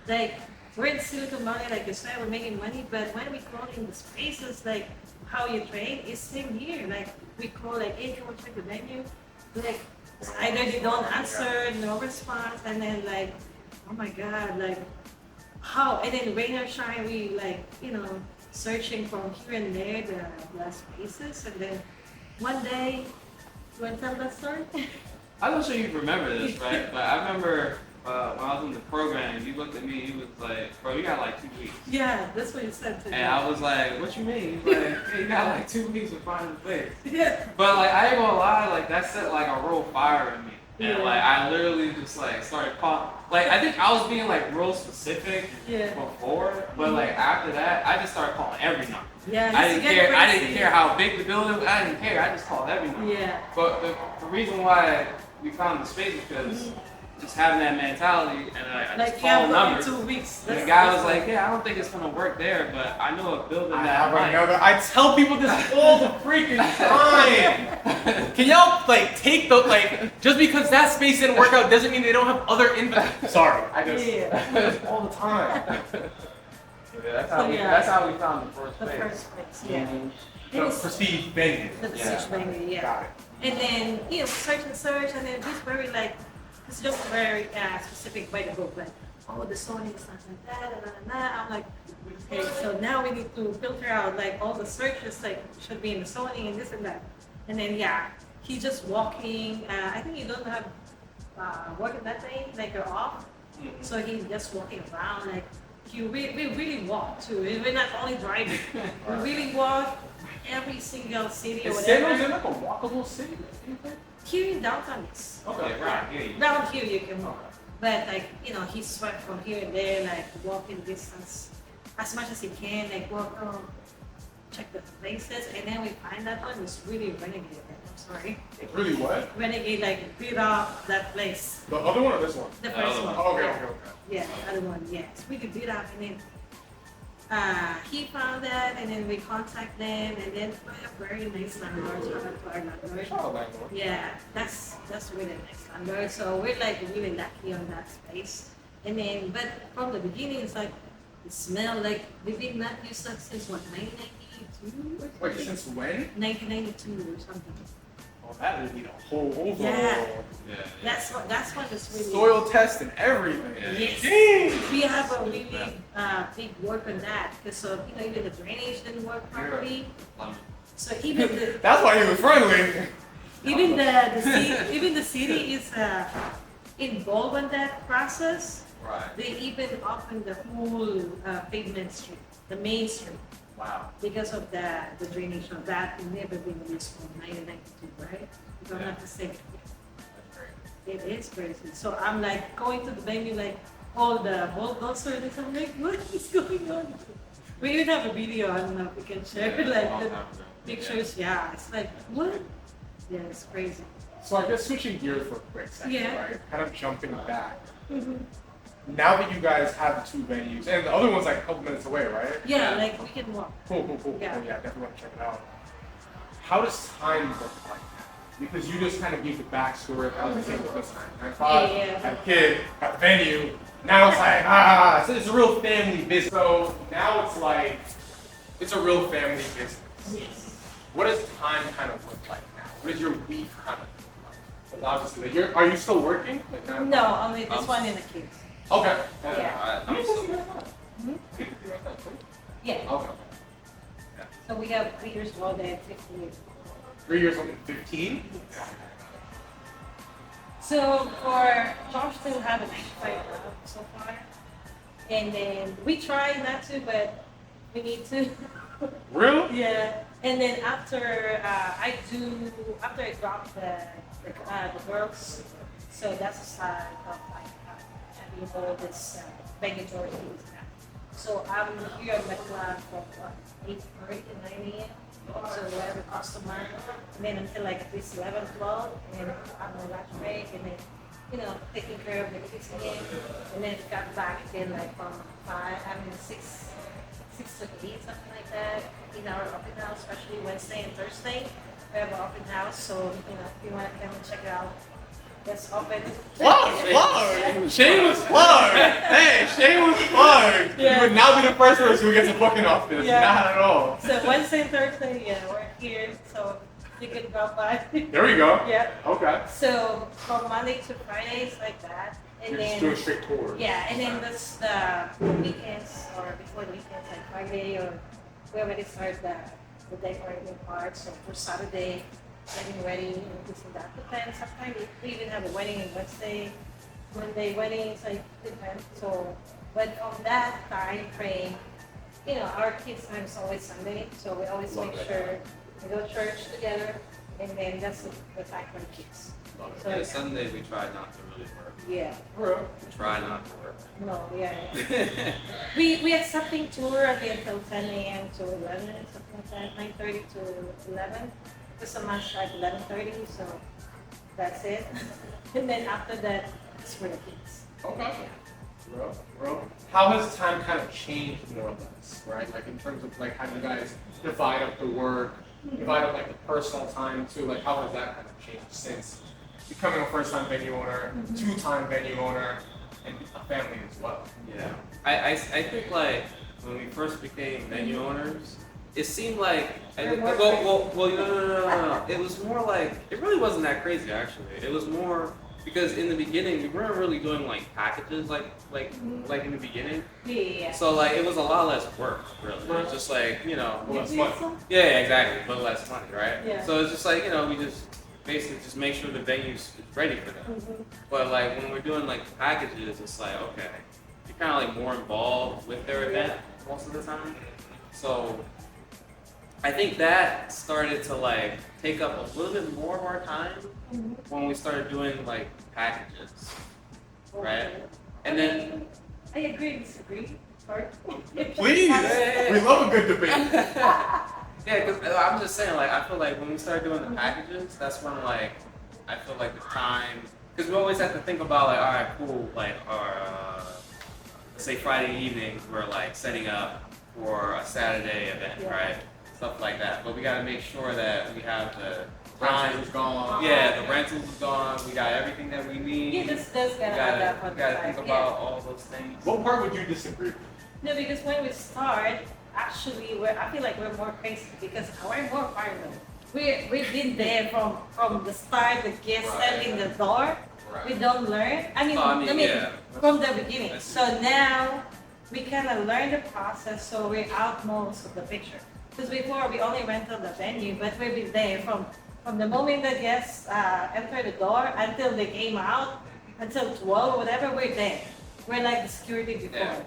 Like we're in Silicon Valley, like you said, we're making money, but when we call in the spaces, like how you train, it's same here. Like we call, like, hey, can we check the venue? Like either they don't answer, no response, and then like, oh my god, like how? And then rain or shine, we like searching from here and there the spaces, and then one day, you want to tell that story? I'm not sure you remember this, right? But I remember when I was in the program, you looked at me, you was like, bro, you got like 2 weeks. Yeah, that's what you said to me. And I was like, what you mean? He's like, hey, you got like 2 weeks to find a place. Yeah, But like, I ain't gonna lie, like that set like a real fire in me. And like I literally just like started calling. Like I think I was being like real specific before, but like after that, I just started calling every number. Yeah, I didn't care. I didn't care how big the building was. I didn't care. I just called every number. Yeah. But the reason why we found the space is because just having that mentality, and I just called numbers. 2 weeks. And the guy was like, "Yeah, I don't think it's gonna work there, but I know a building that might." I tell people this all the freaking time. Can y'all like take the like just because that space didn't work out doesn't mean they don't have other Sorry, I just all the time. Yeah, that's how we found the first space. The first place, yeah. The prestige venue. The prestige venue, yeah. Got it. And then, we search, and then he's very like, it's just very specific by the book, like, oh, the zoning is not like that, and I'm like, okay, so now we need to filter out like all the searches like should be in the zoning and this and that. And then he's just walking. I think you don't have working that day, like you're off. So he's just walking around like. We really walk too. We're not only driving. We really walk every single city or Is whatever. San Jose like a walkable city? Here in downtown is. Okay, right. Down here you can walk. But like, he swept from here and there, like walking distance as much as he can, like walk around, check the places, and then we find that one is really renegade. I'm sorry. It's really what? Renegade, like beat up that place. The other one or this one? The first one. Oh, okay. Yeah, the other one, yes. We could beat up, and then he found that, and then we contact them, and then we have very nice landlords. Yeah, that's really nice landlord. So we're like really lucky on that space. And then, but from the beginning, it's like the smell, like we've been not used to since what, 1992? Wait, since when? 1992 or something. Oh, that would need a whole overhaul. Yeah. That's what is really. Soil test and everything. Yes. Jeez. We have a really big work on that because even the drainage didn't work properly. So even the That's why he was friendly. even the city is involved in that process. Right. They even opened the whole pavement street, the main street. Wow. Because of the drainage of that, never been used from 1992, right? If I'm not mistaken. It is crazy. So I'm like going to the venue, like all the bulldozers, and I'm like, what is going on? We even have a video. I don't know if we can share like the pictures. Yeah, it's like what? Yeah, it's crazy. So I guess switching gears for a quick second, Yeah. right? Kind of jumping back. Mm-hmm. Now that you guys have the two venues, and the other one's like a couple minutes away, right? Yeah, like we can walk. Cool. Yeah. Oh, yeah, definitely want to check it out. How does time look like now? Because you just kind of gave the backstory of how the thing was this time. Yeah. Had a kid, got the venue. Now it's like, so it's a real family business. So now it's like, it's a real family business. Yes. What does time kind of look like now? What does your week kind of look like? Obviously, are you still working? Like, No, only this one and the kids. Okay. Yeah. How many kids do you guys Mhm. have? Yeah. Okay. So we have 3 years old and 15 years. 3 years old and 15? So for Josh to have a 9-to-5 job so far, and then we try not to, but we need to. Really? Yeah. And then after I drop the girls, so that's a side of like having all this regulatory things now. So I'm here at McLeod from 8:30 to 9 a.m. So whatever customer, and then until like at least 11, 12, and then I'm on lunch break, and then taking care of the kids again, and then got back again like from 6 to 8, something like that. In our open house, especially Wednesday and Thursday, we have an open house. So if you want to come and check it out, that's open. Plug! Shameless plug! Hey, shameless plug! Yeah. You would now be the first person who gets a booking off this. Yeah. Not at all. So Wednesday and Thursday, we're here, so you can drop by. There we go. Yeah. Okay. So from Monday to Fridays, like that, and You're then just doing straight tours. yeah, and then this the weekends or before the weekends, like Friday, or we already start the decorating part. So for Saturday, getting ready and this and that. Depends. Sometimes we even have a wedding on Wednesday, Monday weddings, like depends. So, but on that time frame, our kids' time is always Sunday, so we always make sure we go to church together, and then that's the time for the kids. So Yeah, Sunday we try not to really work. yeah. We try not to work. No, yeah. we had something tour until 10 a.m. to 11, something like that, 9:30 to 11. Because some months like 11:30, so that's it. And then after that, it's for the kids. Okay. Bro. How has time kind of changed more or less, right? Like in terms of like how you guys divide up the work, divide up like the personal time too. Like how has that kind of changed since becoming a first-time venue owner, two-time venue owner, and a family as well? Yeah. I think like when we first became venue owners, it seemed like no. It was more like it really wasn't that crazy actually. It was more because in the beginning we weren't really doing like packages like in the beginning. Yeah. So like it was a lot less work really. It was just like Less money. yeah, exactly, but less money, right? Yeah. So it's just like we just basically just make sure the venue's ready for them. But like when we're doing like packages, it's like okay, you're kind of like more involved with their event most of the time. So I think that started to like take up a little bit more of our time when we started doing like packages, right? And then I agree, disagree. Please, we love a good debate. yeah, because I'm just saying like I feel like when we started doing the packages, that's when like I feel like the time because we always have to think about like all right, cool, like our let's say Friday evening we're like setting up for a Saturday event, right? Stuff like that. But we got to make sure that we have the time Rentals gone. Yeah, the rentals is gone. We got everything that we need. Yeah, that's gotta we have that on the gotta side. think about all those things. What part would you disagree with? No, because when we start, actually, I feel like we're more crazy because we're more firemen. We've been there from the start, the guest standing the door. Right. We don't learn. I mean, Yeah. from the beginning. So now we kind of learn the process, so we're out most of the picture. Because before we only rented the venue, but we've been there from the moment the guests enter the door until they came out, until 12 or whatever, we're there. We're like the security before.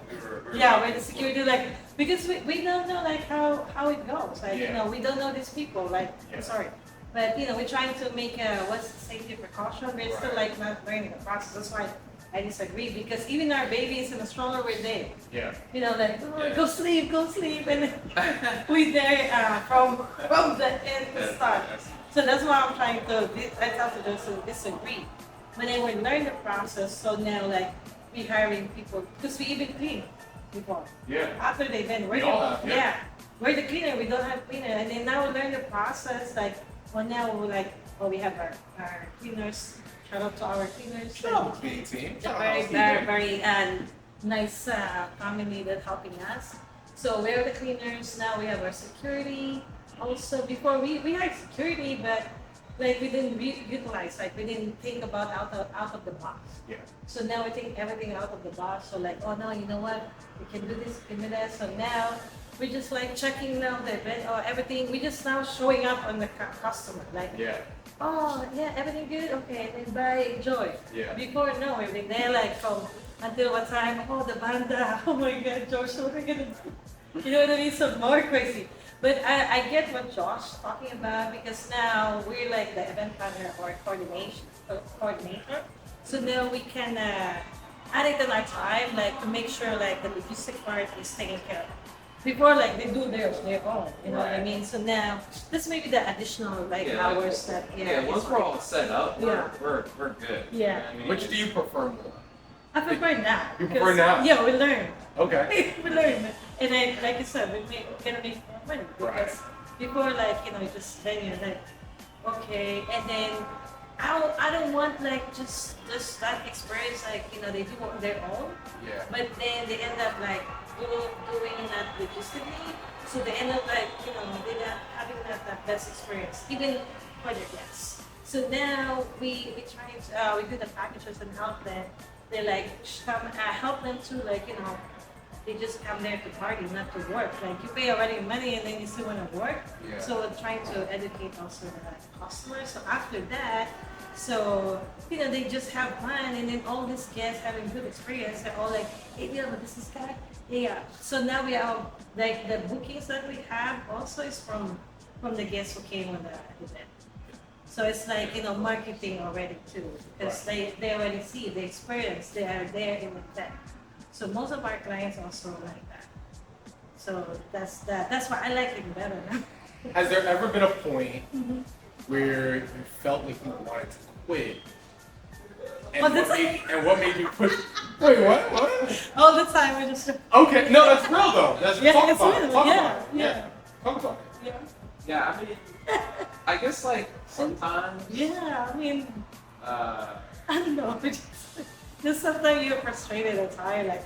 Yeah, We're the security like because we don't know like how it goes. Like we don't know these people. Like I'm sorry, but we're trying to make what's the safety precaution. We're still like not learning the process. That's why I disagree because even our babies in the stroller we're there. Yeah. Like go sleep, and we're there from the end to start. So that's why I'm trying to. I tell to disagree. But then we learn the process. So now like we hiring people because we even clean before. Yeah. After the event, we're we're the cleaner. We don't have cleaner, and then now we learn the process. Like now we're we have our cleaners. Shout out to our cleaners. Shout out to the team. Very nice family that helping us. So we're the cleaners. Now we have our security. Also, before we had security, but like we didn't utilize, like we didn't think about out of the box. Yeah. So now we think everything out of the box. So like, oh no, you know what? We can do this, we can do that. So now we're just like checking now the event or everything. We just now showing up on the customer, like. Yeah. Oh yeah, everything good. Okay, then bye, enjoy. Yeah. Before no, we've been there like from until what time? Oh the banda. Oh my God, George, what are we gonna do? You know what I mean? So more crazy. But I get what Josh's talking about because now we're like the event planner or coordinator. So now we can add it in our time, like to make sure like the logistic part is taken care of. Before like they do their own, you know what I mean? So now this may be the additional like hours that once we're all set up, we're good. Yeah. I mean, Which do you prefer more? I prefer now. You prefer now? Yeah, we learn. Okay. We learn. And then, like you said, we're gonna make more money because before, like just then you're like, okay, and then I don't want like just that experience like they do on their own. Yeah. But then they end up like doing that logistically, so they end up like they're not having that best experience even for their guests. So now we try to we do the packages and help them. They like come help them to like they just come there to party, not to work. Like you pay already money and then you still want to work. Yeah. So we're trying to educate also the customers. So after that, so they just have fun and then all these guests having good experience. They're all like, hey, this is guy. Yeah. So now we have like the bookings that we have also is from the guests who came on the event. So it's like, marketing already too. Because they already see the experience, they are there in the tech. So most of our clients also like that. So that's that. That's why I like it better now. Has there ever been a point where you felt like you wanted to quit? And, what made you push? Wait, what? All the time we just Okay, no, that's real though. That's talk it's about it. real. Talk Yeah, about it. yeah. Talk about it. Yeah, I mean, I guess like sometimes. Yeah, I mean, Uh, I don't know. Just sometimes you're frustrated or tired, like,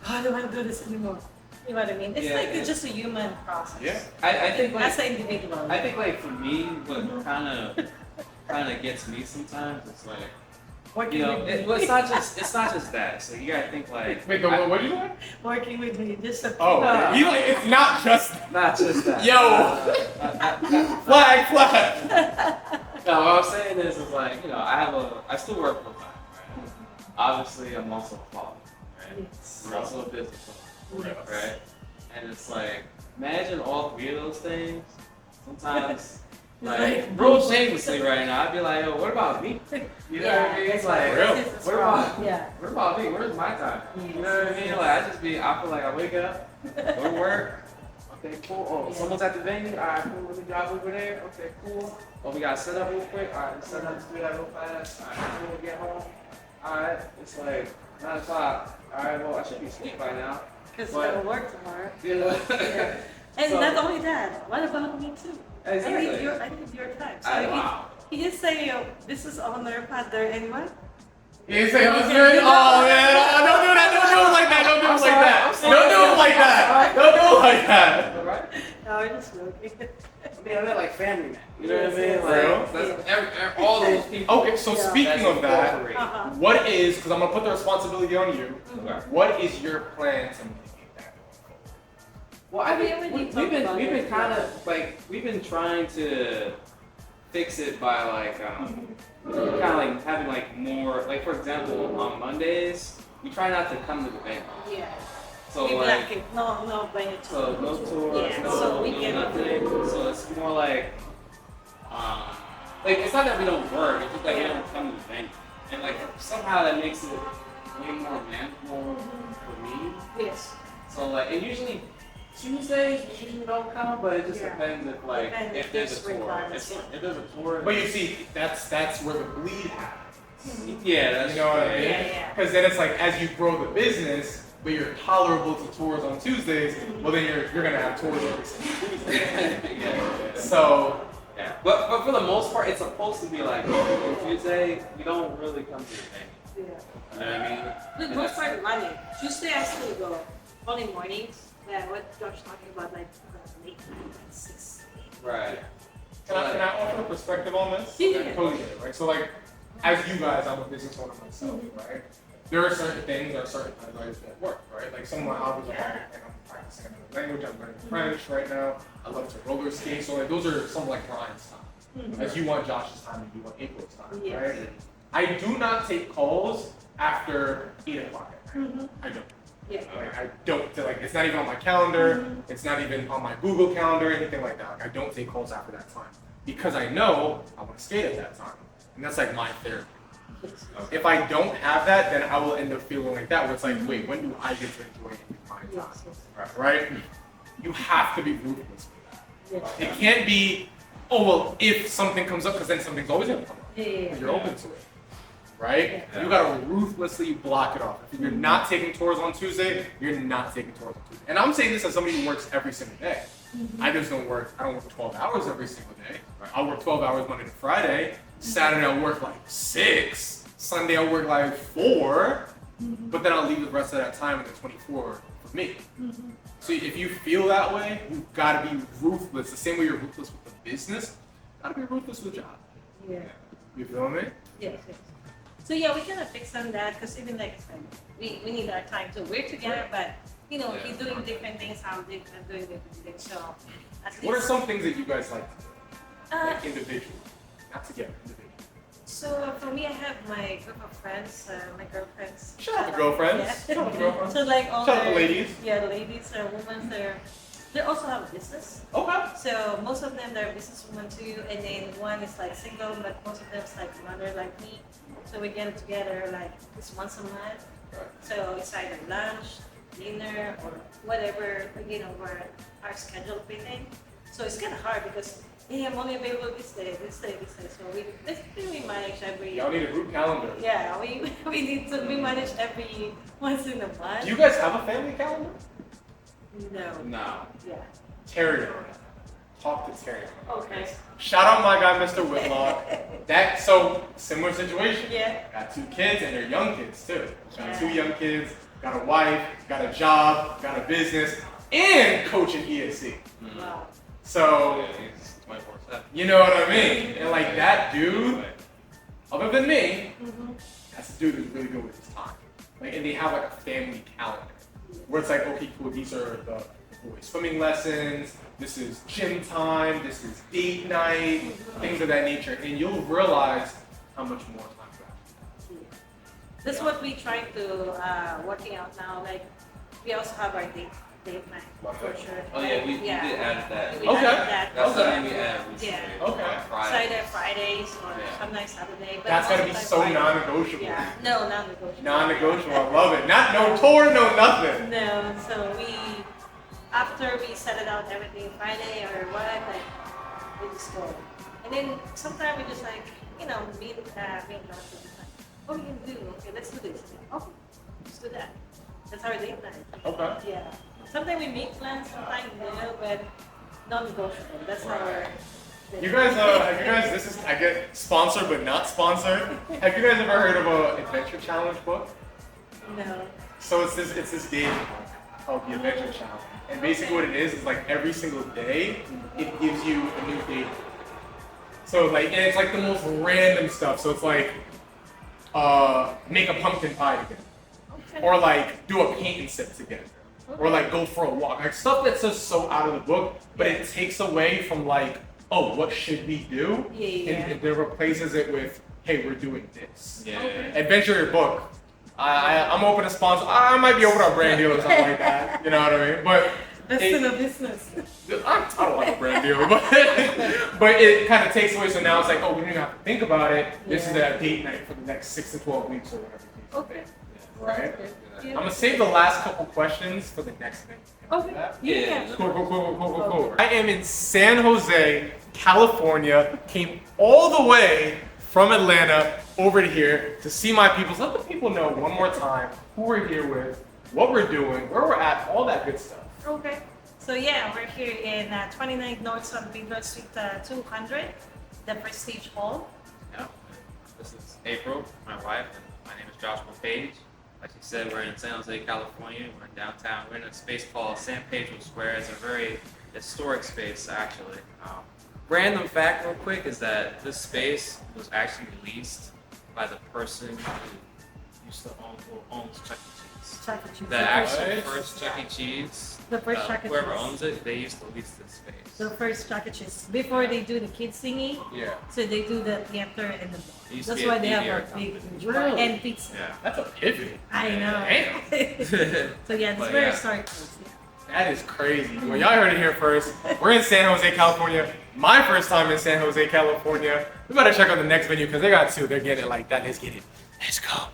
oh, I don't want to do this anymore. You know what I mean? It's like it's just a human process. Yeah. I think like As an individual. I think like for me, what kind of gets me sometimes, it's like Working with me. it's not just that. So you gotta think like Wait, what did you say? Working with me, just a Oh, it's not just. not just that. Yo. Flag. No, what I'm saying is like I still work full time. Right? Obviously, I'm also a father. Right? Yes. I'm also a business owner. Yes. Right? And it's like imagine all three of those things. Sometimes. Like, real shamelessly right now, I'd be like, yo, what about me? You know what I mean? It's like, Real. what about me? Where's my time? You know what I mean? Like, I feel like I wake up, go to work, okay, cool. Oh, someone's at the venue, all right, cool, let me drive over there, okay, cool. Oh, we got to set up real quick, all right, let's set up, let's do that real fast, all right, cool, get home. All right, it's like 9 o'clock, all right, well, I should be asleep by now. Because I gotta work tomorrow. Yeah. And So- not only that, what about me too? Exactly. I need your time. So Wow. he just say, this is owner, father, and what? You say husband? Oh man, don't do that. Don't do it like that. Don't do it like that. Don't do it like that. Don't do it like that. All right? No, I'm just joking. I mean, I meant like family man. You know what I mean? Yes, Like, yes. that's all those people. Okay, so Yeah. speaking of that, Uh-huh. what is? Because I'm gonna put the responsibility on you. Okay. What is your plan to mitigate that? Well, I I mean, mean, we we've talked been about we've been it, kind yeah. of like we've been trying to fix it by like kind of like having like more like for example on Mondays we try not to come to the venue. Yeah. So We like black it. No, bring it to so no tours, Yeah, no, so we no can- nothing. So it's more like it's not that we don't work, it's just like we don't come to the venue. And like somehow that makes it way more manageable for me. Yes. So like, and usually Tuesdays we usually don't come, but it just Yeah. depends if like Depends if if there's there's a tour. requirements, If there's a tour. But you see, that's where the bleed happens. Yeah, that's You know what I mean? Yeah. Because then it's like as you grow the business, but you're tolerable to tours on Tuesdays. Well, then you're gonna have tours every single Tuesday. yeah. So Yeah. But for the most part, it's supposed to be like on Tuesday we don't really come to the venue. Yeah. You know what I mean? The And most that's- part Monday. Tuesday I still go. Only mornings. Yeah, what Josh talking about, like late night, like 6, 8. Right. can I offer a perspective on this? Yeah. I totally get it, right? So like, as you guys, I'm a business owner myself, right? There are certain things or certain times I just won't work, right? Like some of my hobbies are like, and I'm practicing another language, I'm learning French right now. I love to roller skate, so like those are some like Ryan's time. As you want Josh's time and you want April's time, Yes. right? I do not take calls after 8 o'clock at night. Mm-hmm. I don't. Yeah. Like I don't. Like it's not even on my calendar. It's not even on my Google calendar, anything like that. Like I don't take calls after that time because I know I want to skate at that time, and that's like my therapy. If I don't have that, then I will end up feeling like that, where it's like, wait, when do I get to enjoy my time? Yes, yes. Right? You have to be ruthless with that. Yes. It can't be, oh well, if something comes up, because then something's always gonna come up. Yeah. You're open to it, right? You gotta ruthlessly block it off. If you're not taking tours on Tuesday, you're not taking tours on Tuesday. And I'm saying this as somebody who works every single day. I don't work 12 hours every single day. I'll work 12 hours Monday to Friday. Saturday I'll work like 6. Sunday I'll work like 4. But then I'll leave the rest of that time in the 24 for me. So if you feel that way, you've gotta be ruthless. The same way you're ruthless with the business, you gotta be ruthless with the job. Yeah. You feel me? Yes, yes. So yeah, we kind of fix on that because even like we need our time too. We're together, but you know, he's doing different things. I'm doing different things. So at least. What are some things that you guys like to do? Uh, Like individually, not together, individually. So for me, I have my group of friends, my girlfriends. Shout out to girlfriends. Yeah. Shout out to girlfriends. So like all Shout out to the ladies. Yeah, ladies or women, they're they also have a business. Okay. So most of them they're businesswomen too, and then one is like single, but most of them is like mother like me. So we get together like just once a month. So it's either lunch, dinner, or whatever where our schedule fitting. So it's kind of hard because hey, I'm only available this day, this day, this day. So we basically we manage every. Y'all need a group calendar. Yeah, we need to we manage every once in a month. Do you guys have a family calendar? No. No. Yeah. Terry. Talk to Terry. Okay. Shout out my guy, Mr. Whitlock. So similar situation. Yeah. Got 2 kids and they're young kids too. Got Yeah. 2 young kids, got a wife, got a job, got a business, and coaching ESC. Wow. So, Yeah, he's 24/7. you know what I mean? And like that dude, other than me, Mm-hmm. that's the dude who's really good with his time. Like, and they have like a family calendar where it's like, okay, cool, these are the boys' swimming lessons, this is gym time, this is date night, things of that nature, and you'll realize how much more time you have. That's what we try to working out now. Like we also have our date night for sure. Oh yeah, we did add that. We Okay. added that. That's Okay. something we add recently. Yeah. Okay. On It's Friday. either Fridays or Yeah. sometimes Saturday. But That's gotta be most of so the time Friday. non-negotiable. Yeah. No, non-negotiable. Non-negotiable, I love it. Not no tour, no nothing. No, so after we set it out everything Friday or what, like we just go. And then sometimes we just like, meet lunch and just like, what are we gonna do? Okay, let's do this. Okay, let's do that. That's our date night. Okay. Yeah. Sometimes we make plans, sometimes no, but non-negotiable. That's our. You guys, this is, I get sponsored but not sponsored. Have you guys ever heard of a adventure challenge book? No. So it's this game called the Adventure Challenge. And basically what it is like every single day, it gives you a new date. So like, and it's like the most random stuff. So it's like, make a pumpkin pie together. Okay. Or like, do a paint and sip together. Or like, go for a walk. Like stuff that's just so out of the book, but it takes away from like, oh, what should we do? Yeah. And it replaces it with, hey, we're doing this. Yeah. Adventure book. I'm open to sponsor. I might be open to a brand deal or something like that. You know what I mean? But That's in a business. I don't like a brand deal, but it kind of takes away. So now it's like, oh, we don't even have to think about it. This is a date night for the next 6 to 12 weeks or whatever. Okay. Right? Yeah. I'm gonna save the last couple questions for the next thing. Okay. Yeah. Cool. I am in San Jose, California. Came all the way from Atlanta over to here to see my people. So let the people know one more time who we're here with, what we're doing, where we're at, all that good stuff. Okay. So yeah, we're here in 29 North San Pedro Street 200, the Prestige Hall. Yeah. This is April, my wife, and my name is Joshua Page. Like you said, we're in San Jose, California. We're in downtown. We're in a space called San Pedro Square. It's a very historic space, actually. Random fact, real quick, is that this space was actually leased by the person who used to who owns Chuck E. Cheese. Chuck E. Cheese. The actual first Chuck E. Cheese. The first Chuck E. Whoever Cheese. owns it, they used to lease this space. The first Chuck E. Cheese. Before they do the kids singing, Yeah. so they do the theater and the It bar. used to That's be a why they have theater a big company. huge bar Really? and pizza. Yeah. That's a pivot. I know. Damn. So yeah, it's But very yeah. historic place. Yeah. That is crazy. Well, y'all heard it here first. We're in San Jose, California. My first time in San Jose, California. We better check out the next venue because they got 2. They're getting it like that. Let's get it. Let's go.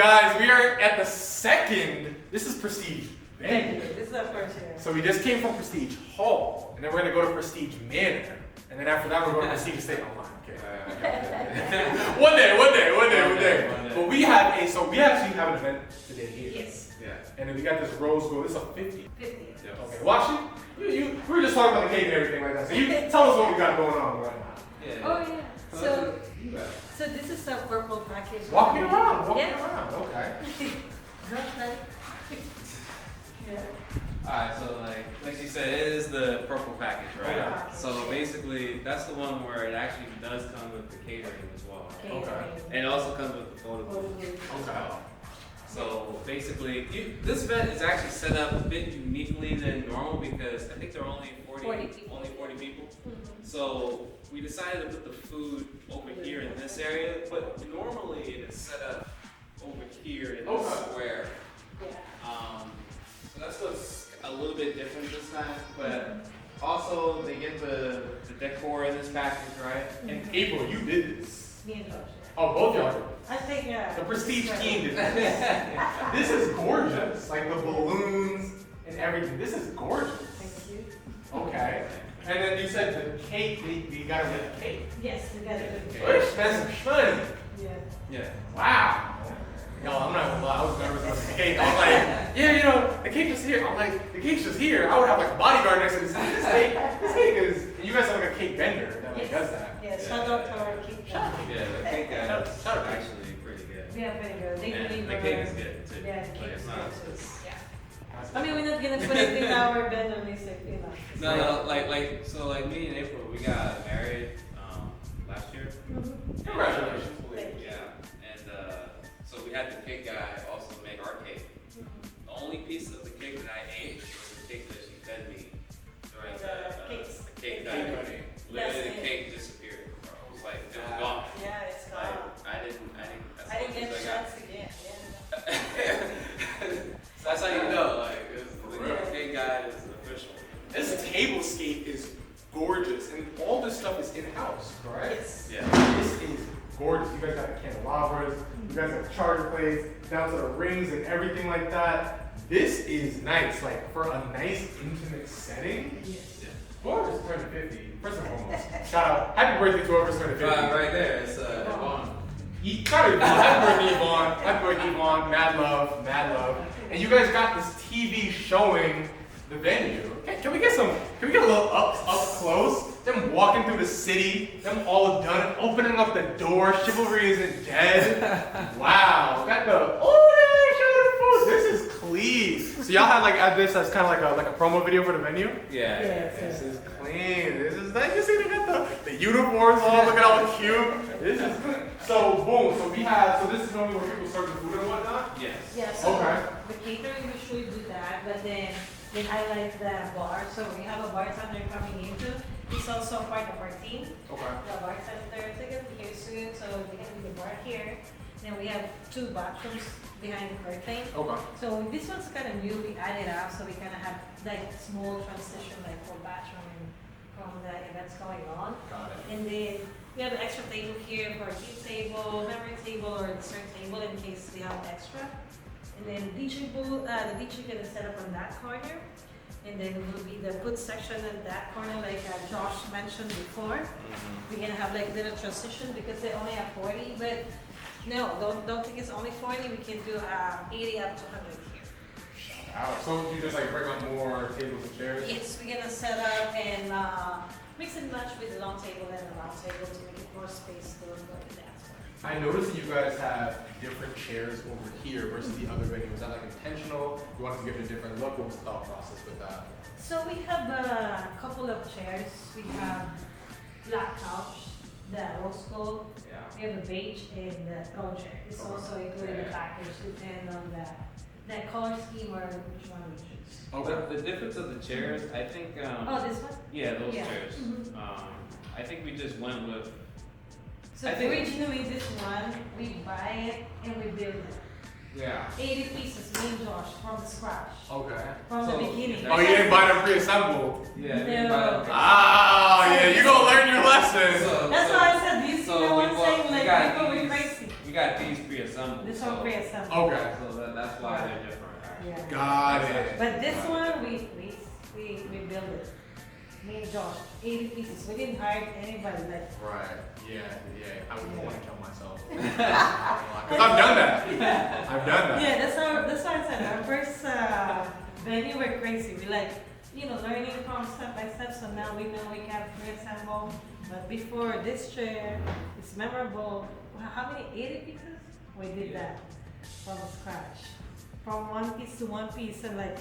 guys, we are at the second. This is Prestige Thank you. Venue. This is our first year. So we just came from Prestige Hall, and then we're gonna go to Prestige Manor, and then after that we're going to Prestige State Online. Okay. One day. But we actually have an event today here. Yes. Yeah. And then we got this rose gold. This is a 50. 50. Okay. Watch it. We were just talking about the cake and everything like that. So you tell us what we got going on right now. Yeah. Oh yeah. So this is our purple package. Walk me around. Yeah. Okay. Yeah. Alright, so like she said, it is the purple package, right? Yeah. So basically, that's the one where it actually does come with the catering as well. Okay. And it also comes with the photo booth. Okay. So basically, this event is actually set up a bit uniquely than normal because I think there are only 40 people. Mm-hmm. So we decided to put the food over here in this area, but normally it is set up over here in this square. Yeah. So that's what's a little bit different this time, but also they get the decor in this package, right? And April, you did this. Me and Josh. Oh, both y'all did. I think The Prestige team did this. This is gorgeous. Like the balloons and everything. This is gorgeous. Thank you. Okay. And then you said the cake, we got to get a cake. Yes, we got it. What expensive money. Yeah. Yeah. Wow. Yo, I'm not gonna lie, I was nervous about the cake. I was like, yeah, the cake's just here. I'm like, the cake's just here. I would have like a bodyguard next to this cake. This cake is, and you guys have like a cake vendor that like does that. Yeah, shout out to our cake. Yeah, the cake guy is actually pretty good. Yeah, pretty good. They And really the cake is good too. Yeah, the cake Like, is it's not. good too. Yeah. I mean, we're not gonna put it in our vendor list, you know. No, like me and April, we got married last year. Congratulations. Yeah, and so we had the cake guy also make our cake. The only piece of the cake that I ate was the cake that she fed me during the cake dining. Literally, the cake disappeared. It was like it was gone. Yeah, it's gone. Like, I didn't. That's I the didn't only get piece a I got. chance again. Yeah. So that's how you know, like, the cake guy is official. This tablescape is gorgeous, and all this stuff is in-house, correct? Yes. Yeah. This is gorgeous. You guys got the candelabras, you guys have charger plates, down to the rings and everything like that. This is nice, like for a nice intimate setting. Yes. Whoever's turning 50, first and foremost, shout out, happy birthday to whoever's turning 50. Right there, it's Yvonne. Sorry, happy birthday, Yvonne. Happy birthday, Yvonne. Mad love, mad love. And you guys got this TV showing the venue. Can we get a little up close? Them walking through the city, them all done, opening up the door. Chivalry isn't dead. Wow. Got the this is clean. So y'all had like this as kind of like a promo video for the venue. Yeah. This is clean. This is nice. You see, they got the uniforms all looking all cute. This is so boom. So this is normally where people serve the food and whatnot. Yes. Yeah, so Okay. the catering usually do that, but then they highlight the bar. So we have a bartender coming into. He's also part of our team. Okay. The bartender is gonna be here soon, so we can do the bar here. Then we have 2 bathrooms behind the curtain. Okay. So this one's kind of new. We added up, so we kind of have like small transition, like for bathroom from the events going on. Got it. And then we have an extra table here for a tea table, memory table, or dessert table in case we have extra. And then DJ booth, the DJ gonna set up on that corner. And then will be the food section in that corner, like Josh mentioned before. We're gonna have like little transition because they only have 40, but no, don't think it's only 40. We can do 80 up to 100 here. Wow. So you just like bring up more tables and chairs? It's we're gonna set up and mix and match with the long table and the round table to make it more space to go to dance. I noticed that you guys have different chairs over here versus the other venue. Was that like intentional? You wanted to give it a different look? What was the thought process with that? So we have a couple of chairs. We have black couch, the rose gold. Yeah. We have a beige and the throne chair. It's also included in the package, depending on the color scheme or which one we choose. The difference of the chairs, I think. Oh, this one? Yeah, those Yeah. chairs. I think we just went with. So I think- originally this one, we buy it and we build it. Yeah. 80 pieces, me and Josh, from the scratch, Okay. from So- the beginning. Oh, you didn't buy them pre-assembled? Yeah. No. Ah, yeah, you gonna learn your lesson. That's why I said these, So you know we what I'm bought- saying? we Like, got people were these- crazy. We got these pre-assembled. pre-assembled. This one pre-assembled. Okay. So that's why they're different. Yeah. Got it. But this one, we built it. Me and Josh, 80 pieces. We didn't hire anybody. Like, Right. Yeah. I would want to kill myself. Because I've done that. I've done that. yeah, that's why I said our first venue were crazy. We like, learning from step by step. So now we know we can pre-assemble. But before this chair, it's memorable. How many? 80 pieces? We did that from scratch. From one piece to one piece, and like,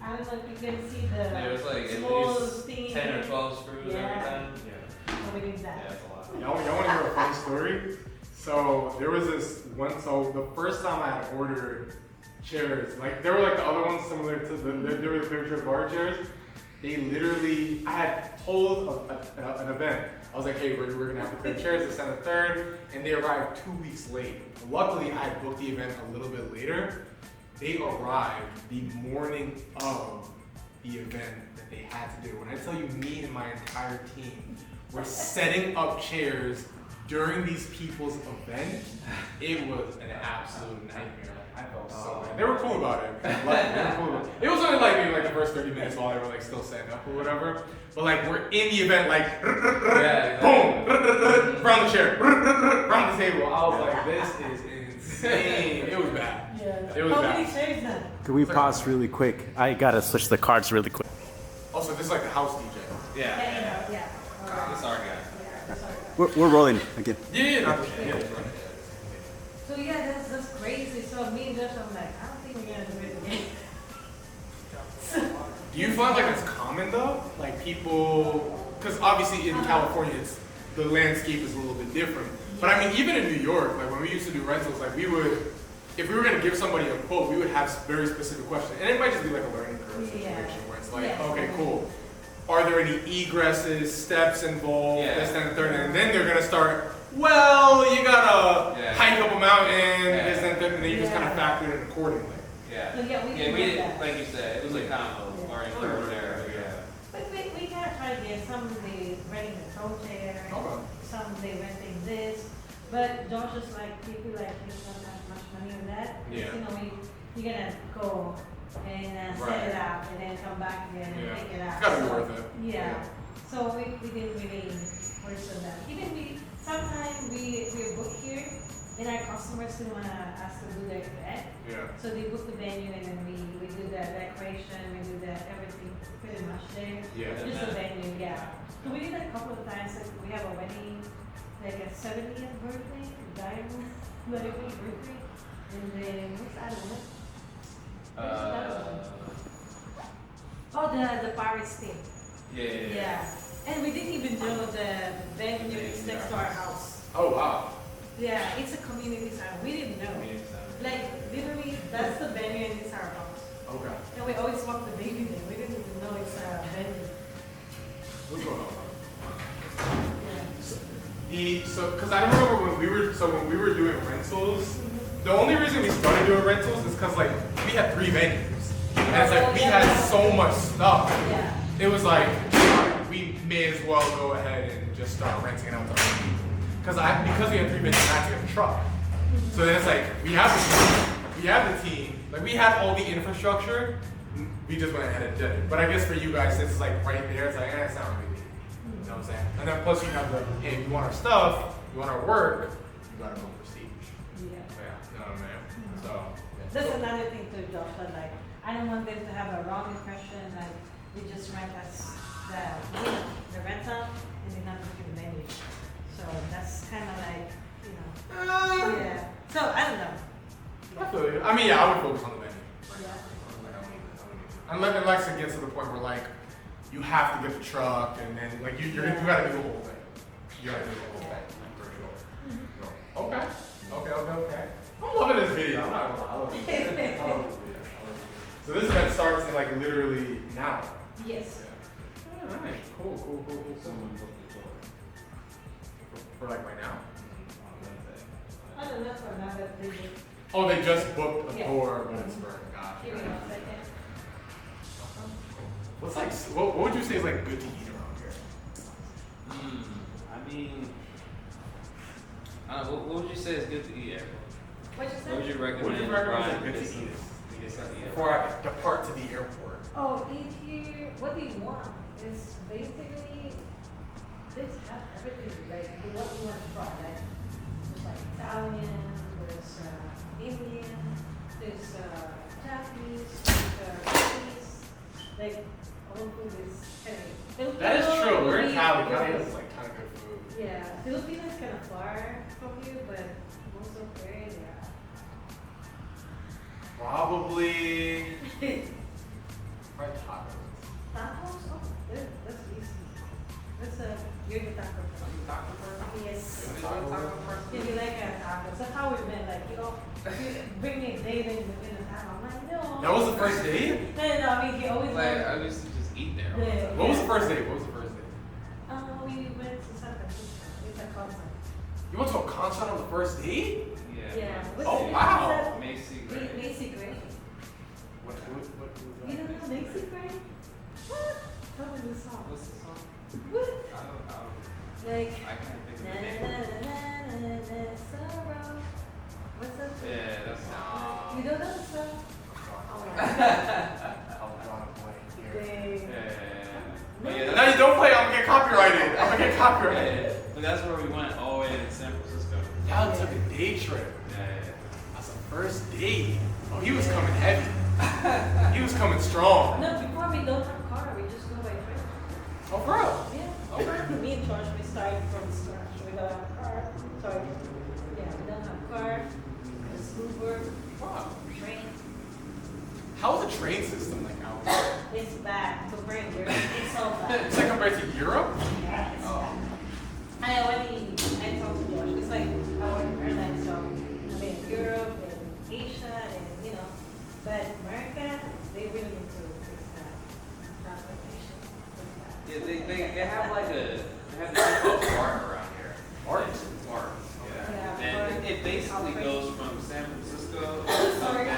I don't know if you can see the There was like small at least thing. 10 or 12 screws Yeah. every time. So we did Yeah, that. that's a lot. Y'all want to hear a funny story? So there was this one. So the first time I had ordered chairs, like they were like the other ones similar to they were the picture bar chairs. They literally, I had told an event. I was like, hey, we're gonna have to clear chairs this and the third, and they arrived 2 weeks late. Luckily, I had booked the event a little bit later. They arrived the morning of the event that they had to do. When I tell you, me and my entire team were setting up chairs during these people's event, it was an absolute nightmare. I felt so bad. They were cool about it. They were cool about it. It was only like maybe like the first 30 minutes while they were like still setting up or whatever. But like we're in the event, like boom, around the chair, around the table. I was like, this is insane. It was bad. Yeah. It was How bad. many chairs then? Can we pause really quick? I gotta switch the cards really quick. Also, this is like the house DJ. Yeah. Yeah. This our guy. Yeah, sorry. We're rolling again. Yeah. So yeah, that's crazy. So me and Josh, I'm like, I don't think we're gonna do it again. Do you find like it's common though? Like people, because obviously in California, the landscape is a little bit different. But I mean, even in New York, like when we used to do rentals, like we would, if we were gonna give somebody a quote, we would have very specific questions, and it might just be like a learning curve situation where it's like, okay, cool. Are there any egresses, steps involved, this, that, and the third, and then they're gonna start. Well, you gotta hike up a mountain, this, that, and the third, and then you just kind of factor it in accordingly. Yeah. So yeah, we Yeah, can we get did, that. like you said, it was a combo. Learning curve there. Yeah. But we gotta try to get some they renting a throw chair, some they renting this. But Josh is like people like he's not that much money on that. Yeah. You're gonna go and set it up and then come back again and take it out. It's gotta be worth it. Yeah. So we didn't really work on that. Even sometimes we book here and our customers still wanna ask to do their event. Yeah. So they book the venue and then we do the decoration, we do everything pretty much there. Yeah. Just a venue, yeah. So we did that a couple of times, like we have a wedding, like a 70th birthday, diamond, birthday. And then what's that one? Oh, the Paris thing. Yeah. And we didn't even know the venue is next to our house. Oh wow. Yeah, it's a community center. We didn't know. Like literally, that's the venue and it's our house. Okay. And we always walk the baby there. We didn't even know it's a venue. What's going on? Yeah. Because I remember when we were doing rentals, the only reason we started doing rentals is because like we had 3 venues, and it's like we had so much stuff. Yeah. It was like we may as well go ahead and just start renting it out to other people. Because we had 3 venues, I had to get a truck. So then it's like we have the team, like we had all the infrastructure. We just went ahead and did it. But I guess for you guys, since it's like right there, it's like it's not really. You know what I'm saying? And then plus you have the, hey, if you want our stuff, you want our work, you gotta go prestige. Yeah. Yeah, you know what I mean? So. That's another thing too, Josh. That like I don't want them to have a wrong impression. Like we just rent us the rental and then not look at the venue. So that's kind of like yeah. So I don't know. I feel you. I mean, yeah, I would focus on the venue. Yeah. Unless it gets to the point where like you have to get the truck and then like you gotta do the whole thing. You gotta do the whole thing for sure. Okay. I'm loving this video. I'm not gonna lie. I love this video. So this event starts in like literally now. Yes. Alright, cool. For like right now. I don't know for another thing. Oh, they just booked a Yeah. tour, but it's for God. Give me 1 second. What's like? What would you say is like good to eat around here? I mean, what would you say is good to eat, everyone? What'd you What would say? you What recommend? would you recommend Brian, is good to this- eat this- yeah. before I depart to the airport? Oh, eat here. What do you want? It's basically this have everything like what you want to try. Like there's like Italian, there's Indian, there's Japanese, there's Chinese. Like all food is kind of. That is true. We're in Cali. Cali Filipino- has like ton of good food. Yeah, Filipino is kind of far from you, but most of where yeah. Probably tacos. Tacos? Oh, that's easy. That's you're the taco person. Yes. Yeah, you like tacos. That's how we met. Like, you bring me a date and in a taco. I'm like, no. That was the first date? No, I mean, he always Like, like, I used to just eat there. yeah. What was the first date? What was the first date? We went to San Francisco. It's a concert. You went to a concert on the first date? Yeah. What's Oh, the wow. Macy concert? Gray. Macy Gray. What was You don't know Macy Gray? What? Tell me the song. What's the song? What? I don't, Like, I can't think of na the na name. na na na na sorrow. What's that? Yeah, that's not. You don't know the song? Oh my God. I'm drawing a blank here. Dang. But yeah, No, you don't play. I'm gonna get copyrighted. I'm gonna get copyrighted. yeah, but that's where we went all the way to San Francisco. Y'all took a day trip. Yeah. That's a first date. Oh, he was coming heavy. He was coming strong. No, before we don't have car, we just go by train. Oh, bro. Yeah. Okay. Me and George, we started from scratch. We don't have car. Sorry. Yeah, we don't have car. There's Uber, Wow. train. How's the train system like out there? It's bad. To bring here. It's so bad. It's like compared to Europe? Yeah, it's Oh. bad. I already, I told to George, it's like our airline, so I mean Europe and Asia and but America, they really need to fix that transportation. Yeah, they have like they have this thing called BART around here. BART? BART. Yeah, Yeah. And BART. it basically goes from San Francisco. Sorry.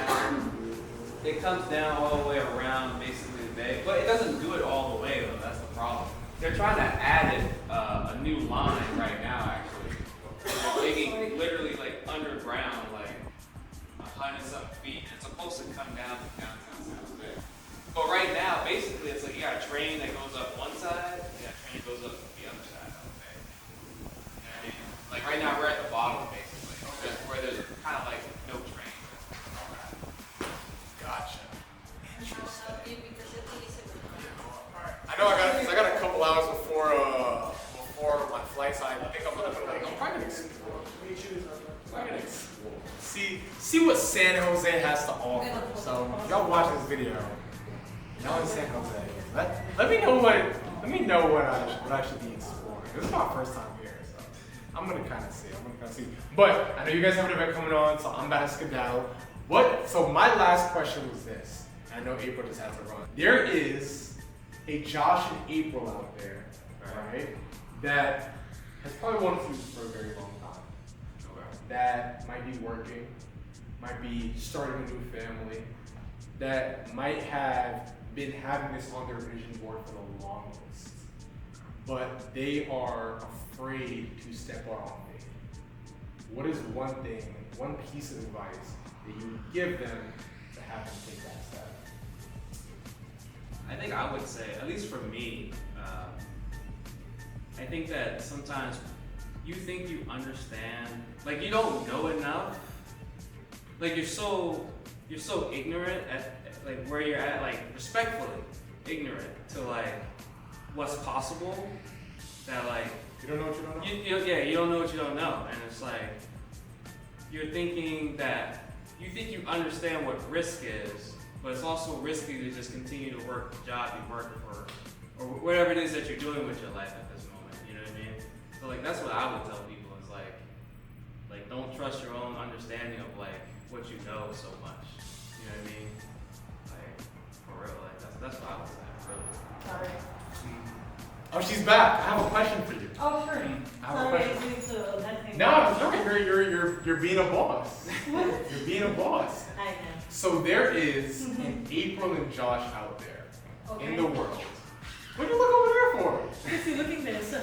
It comes down all the way around basically the bay, but it doesn't do it all the way though. That's the problem. They're trying to add it a new line right now actually. They're digging literally like underground, like 100-something feet. And it's supposed to come down to downtown San Jose. But right now, basically, it's like you got a train that goes up one side, you got a train that goes up the other side of the bay. You know what I mean? Like right now, we're at the bottom basically, where there's kind of like no train. Gotcha. Interesting. Because it's easy. I know I got a couple hours before my flight, so I think I'm probably gonna explore. I'm gonna explore. See what San Jose has to offer. So if y'all watch this video, y'all in San Jose. Let me know what I should be exploring. This is my first time here, so I'm gonna kind of see. But I know you guys have an event coming on, so I'm about to skedaddle. So my last question was this. I know April just has to run. There is a Josh and April out there, right? That has probably wanted to for a very long time. That might be working, might be starting a new family, that might have been having this on their vision board for the longest, but they are afraid to step out on faith. What is one piece of advice that you would give them to have them take that step? I think I would say, at least for me, I think that sometimes you think you understand, like you don't know enough. Like you're so ignorant at like where you're at, like respectfully ignorant to like what's possible. That like You don't know what you don't know? you don't know what you don't know, and it's like you're thinking that you think you understand what risk is, but it's also risky to just continue to work the job you work for, or whatever it is that you're doing with your life at this moment. You know what I mean? So like that's what I would tell people is like don't trust your own understanding of like what you know so much. You know what I mean? Like for real, like that's what I would say. Really. Sorry. Oh, she's back. I have a question for you. Oh, sure. I have a Sorry, question. I need to let him No, you're being a boss. You're being a boss. I know. So there is an April and Josh out there in Okay. the world. What do you look over there for? Is he looking there? So,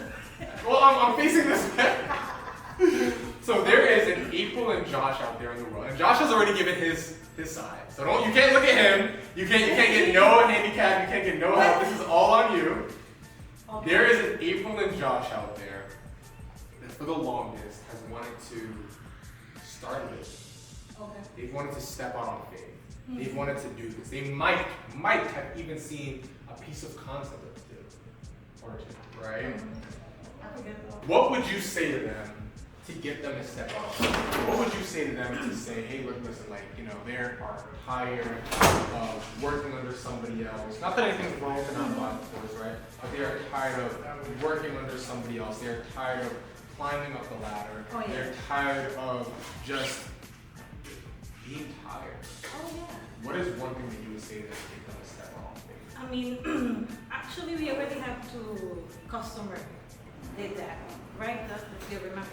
Well, I'm facing this way. So there is an April and Josh out there in the world. Now Josh has already given his side, so you can't look at him. You can't get no handicap. You can't get no help. This is all on you. Okay. There is an April and Josh out there that for the longest has wanted to start a business. Okay. They've wanted to step out on faith. They've wanted to do this. They might have even seen a piece of concept or two, right? What would you say to them to get them to step out? What would you say to them to say, hey, look, listen, like, you know, they are tired of working under somebody else. Not that anything's wrong with the nonprofit, of course, right? But they are tired of working under somebody else. They're tired of climbing up the ladder. Oh, yeah. They're tired of just being tired. Oh yeah. What is one thing that you would say to get them to step out? I mean, actually, we already have two customers did that, right? That's if you remember.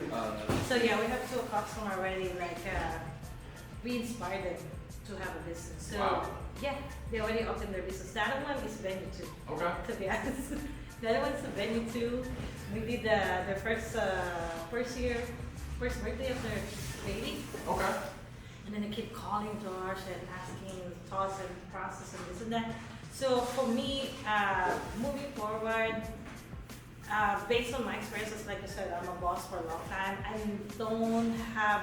So yeah, we have two customers already. Like we inspired them to have a business. So Wow. yeah, they already opened their business. The other one is venue too. Okay. To be honest, the other one's a venue too. We did their first birthday of their baby. Okay. And then they keep calling Josh and asking thoughts and process and this and that. So for me, moving forward, based on my experiences, like you said, I'm a boss for a long time. I don't have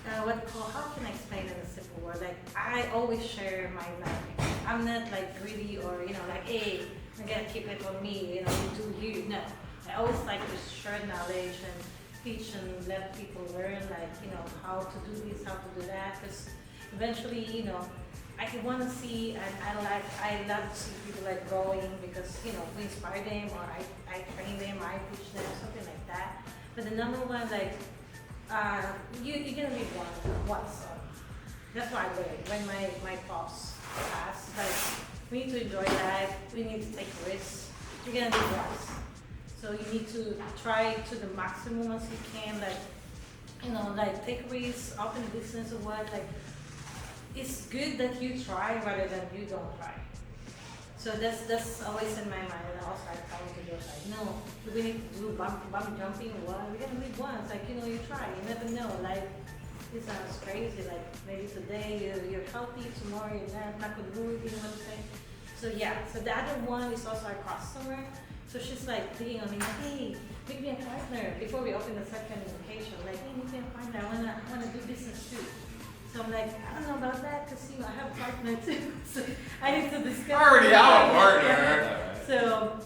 how can I explain it in a simple word? Like I always share my knowledge. I'm not like greedy or like, hey, I'm gonna keep it on me. You do you. No, I always like to share knowledge and teach and let people learn, like how to do this, how to do that. Because eventually, I want to see, and I love to see people like growing because we inspire them or I train them, I teach them, something like that. But the number one, like you're gonna live once. That's what I learned when my pops passed. Like we need to enjoy life. We need to take risks. You're gonna live once, so you need to try to the maximum as you can. Like take risks, open a business or what. Like it's good that you try rather than you don't try. So that's always in my mind. And also I tell to Josh, like, no, we need to do bump jumping or what? We're gonna live once. Like you try. You never know. Like it sounds crazy. Like maybe today you're healthy, tomorrow you're not good mood. You know what I'm saying? So yeah. So the other one is also our customer. So she's like digging on me, like, hey, make me a partner before we open the second location. Like, hey, make me a partner. I wanna do business too. So I'm like, I don't know about that because I have a partner too. So I need to discuss. Already have a partner. Yeah. So,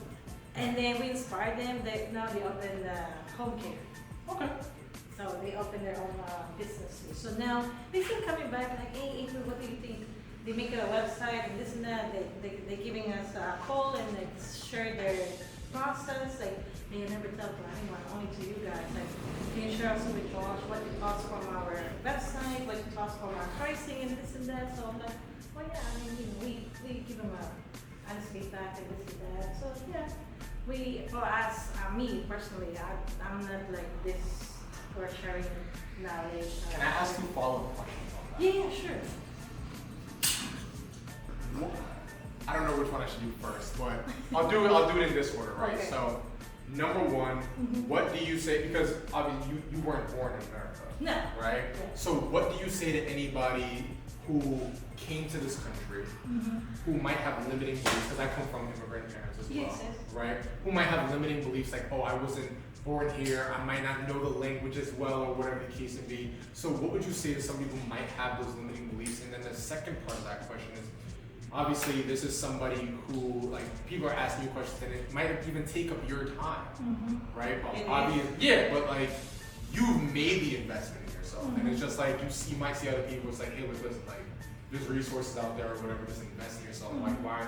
and then we inspired them. Now they open home care. Okay. So they open their own business too. So now they still coming back like, hey, April, what do you think? They make a website and this and that. They giving us a call and they share their process. Like they never tell to anyone, only to you guys. Like, can you share also with Josh what you thoughts from our website, what you thoughts from our pricing and this and that. So I'm like, well yeah, I mean, we give them a honest feedback and this and that. So yeah, for us, me personally, I'm not like this for sharing knowledge. Can I ask you follow-up questions on that? Yeah, sure. I don't know which one I should do first, but I'll do it in this order, right? Okay. So, number one, what do you say? Because obviously you weren't born in America, No. right? Yeah. So, what do you say to anybody who came to this country, who might have limiting beliefs? Because I come from immigrant parents as well, Yes, yes. right? Who might have limiting beliefs like, oh, I wasn't born here, I might not know the language as well, or whatever the case may be. So, what would you say to some people who might have those limiting beliefs? And then the second part of that question is, obviously, this is somebody who, like, people are asking you questions and it might even take up your time, right? But but like, you've made the investment in yourself, and it's just like you might see other people. It's like, hey, listen, like, there's resources out there or whatever. Just invest in yourself. Like, why?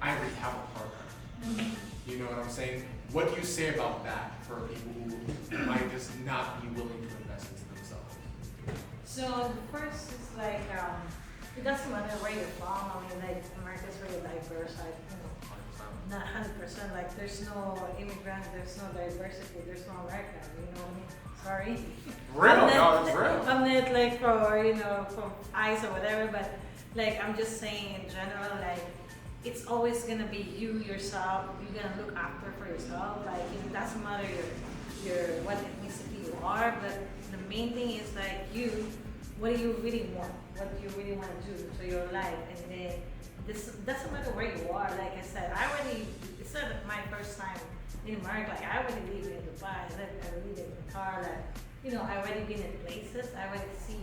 I already have a partner. You know what I'm saying? What do you say about that for people who might just not be willing to invest into themselves? So the first is like, it doesn't matter where you're from. I mean, like America's really diverse. Like, not 100%. Like, there's no immigrant, there's no diversity, there's no America. You know what I mean? Sorry. Real, no, it's real. I'm not like from eyes or whatever, but like I'm just saying in general, like it's always gonna be you yourself. You're gonna look after for yourself. Like it doesn't matter what ethnicity you are, but the main thing is like what do you really want? What do you really want to do to your life? And then this doesn't matter where you are. Like I said, it's not my first time in America. Like I already live in Dubai, I live in Qatar, like, I already been in places, I already see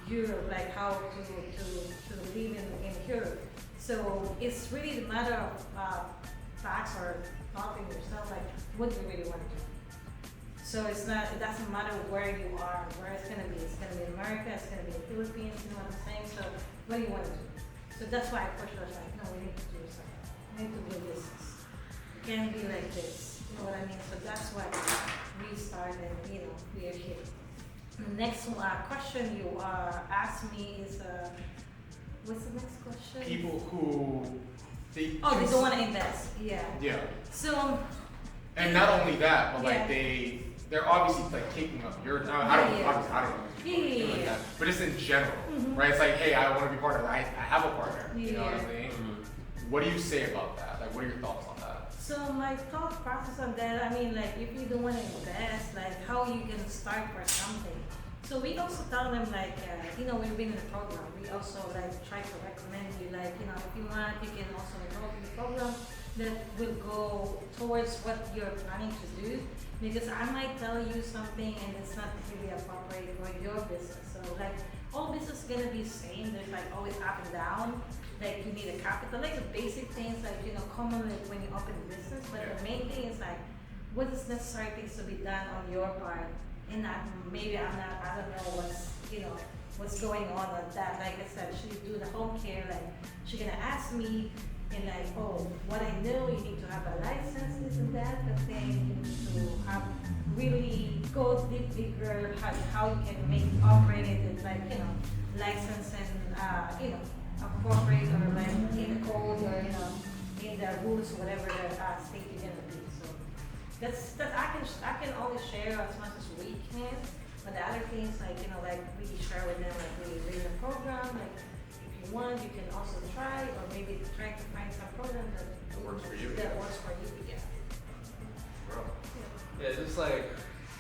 Europe, like how to live in Europe. So it's really the matter of facts or talking yourself, like what do you really want to do? So it doesn't matter where you are, where it's gonna be. It's gonna be in America, it's gonna be in the Philippines, you know what I'm saying? So what do you want to do? So that's why I push us like, no, we need to do something. We need to do business. It can't be like this. You know what I mean? So that's why we started, we are here. The next question you asked me is, what's the next question? People who they don't want to invest. Yeah. Yeah. So. And not only that, but like yeah. they're obviously like taking up your time. I don't know. Like that, but just in general, right? It's like, hey, I want to be partner. I have a partner. You know what I mean? What do you say about that? Like, what are your thoughts on that? So my thought process on that, I mean, like, if you don't want to invest, like, how you can start for something. So we also tell them, like, we've been in the program. We also like try to recommend you, like, if you want, you can also enroll in the program that will go towards what you're planning to do. Because I might tell you something and it's not really appropriate for your business. So like all business is gonna be the same. There's like always up and down. Like you need a capital, like the basic things like commonly when you open a business. But the main thing is like what is necessary things to be done on your part. And I don't know what's going on with that. Like I said, she do the home care, like she's gonna ask me and like, what I know, you need to have a license, this and that, but then you need to have really go bigger, how you can operate it, like, license and, appropriate or like in the code or, in the rules, whatever the state you're gonna be. So that's I can only share as much as we can, but the other things like, like we share with them, like we read the program, like one, you can also try, or maybe try to find some program that works for you. That works for you, yeah. Bro. Yeah, just like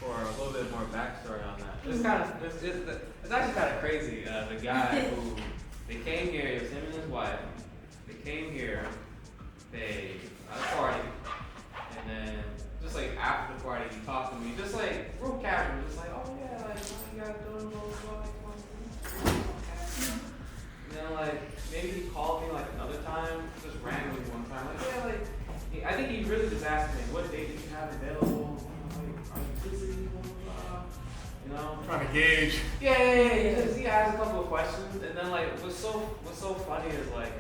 for a little bit more backstory on that. It's actually kind of crazy. The guy who they came here, it was him and his wife. They came here, they had a party, and then just like after the party, he talked to me, just like real casual, just like, oh yeah, like what you guys doing, blah blah blah. And then like maybe he called me like another time, just randomly one time, like yeah, like I think he really just asked me what date do you have available? Like, are you busy? Blah, blah, blah. Trying to gauge. Yeah. Because he asked a couple of questions, and then like what's so funny is like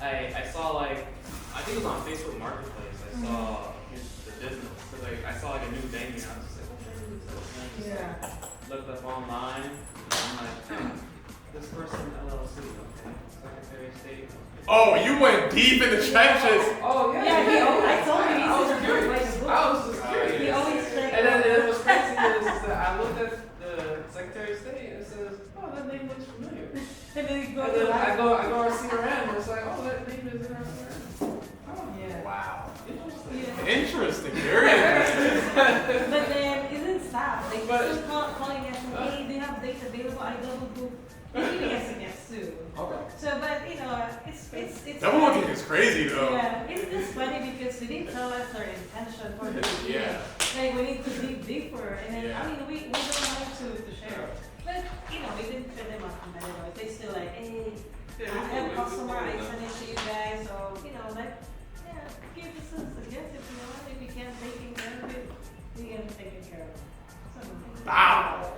I saw like I think it was on Facebook Marketplace. I saw the business. So like I saw like a new venue, and I was just like, what venue is this? And I just looked up online, and I'm like. This person LLC, okay, Secretary of State. Oh, you went deep in the trenches. Oh yeah. I told you I was curious. I was just curious. He always said. And then it was crazy is that I looked at the Secretary of State and it says, oh, that name looks familiar. And then you go. And then I go our CRM and it's like, oh, that name is in our CRM. Oh yeah. Wow. Interesting. Yeah. Interesting. Very interesting. But then it didn't stop. Like they still calling us, hey, they have dates available. I go to. They're giving us a guess too. Okay. So, but it's. Double booking is crazy though. Yeah, it's just funny because they didn't tell us their intention for the Yeah. Like we need to dig deeper, and then I mean we don't mind to share. But we didn't treat them as competitors. They still like, hey, I have a customer, I send it to you guys, so give us a guess if you want. If you can't take care of it, we can take care of it. So, Wow.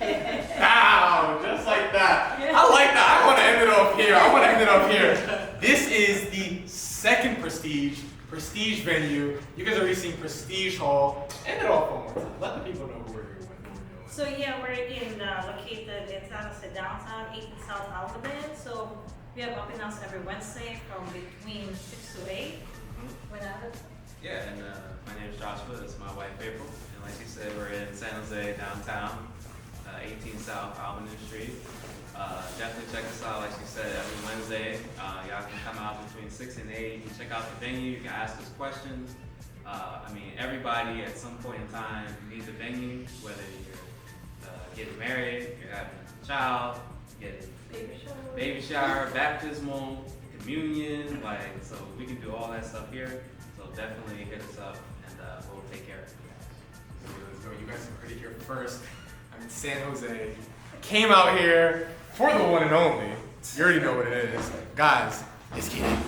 Wow, just like that. Yeah. I like that. I want to end it off here. This is the second prestige venue. You guys are already seeing Prestige Hall. End it off one more time. Let the people know who we're here with. So we're located in San Jose downtown, 18 South Almaden. So we have open house every Wednesday from between 6 to 8. Yeah, and my name is Joshua. This is my wife April. And like you said, we're in San Jose downtown, 18 South Almaden Street. Definitely check us out. Like she said, every Wednesday, y'all can come out between 6 and 8. You can check out the venue. You can ask us questions. I mean, everybody at some point in time needs a venue, whether you're getting married, you're having a child, getting baby shower, baptismal, communion, like, so we can do all that stuff here. So definitely hit us up and we'll take care of it. Let's go. You guys heard it here first. I'm in San Jose. Came out here for the one and only. You already know what it is. Guys, let's get it.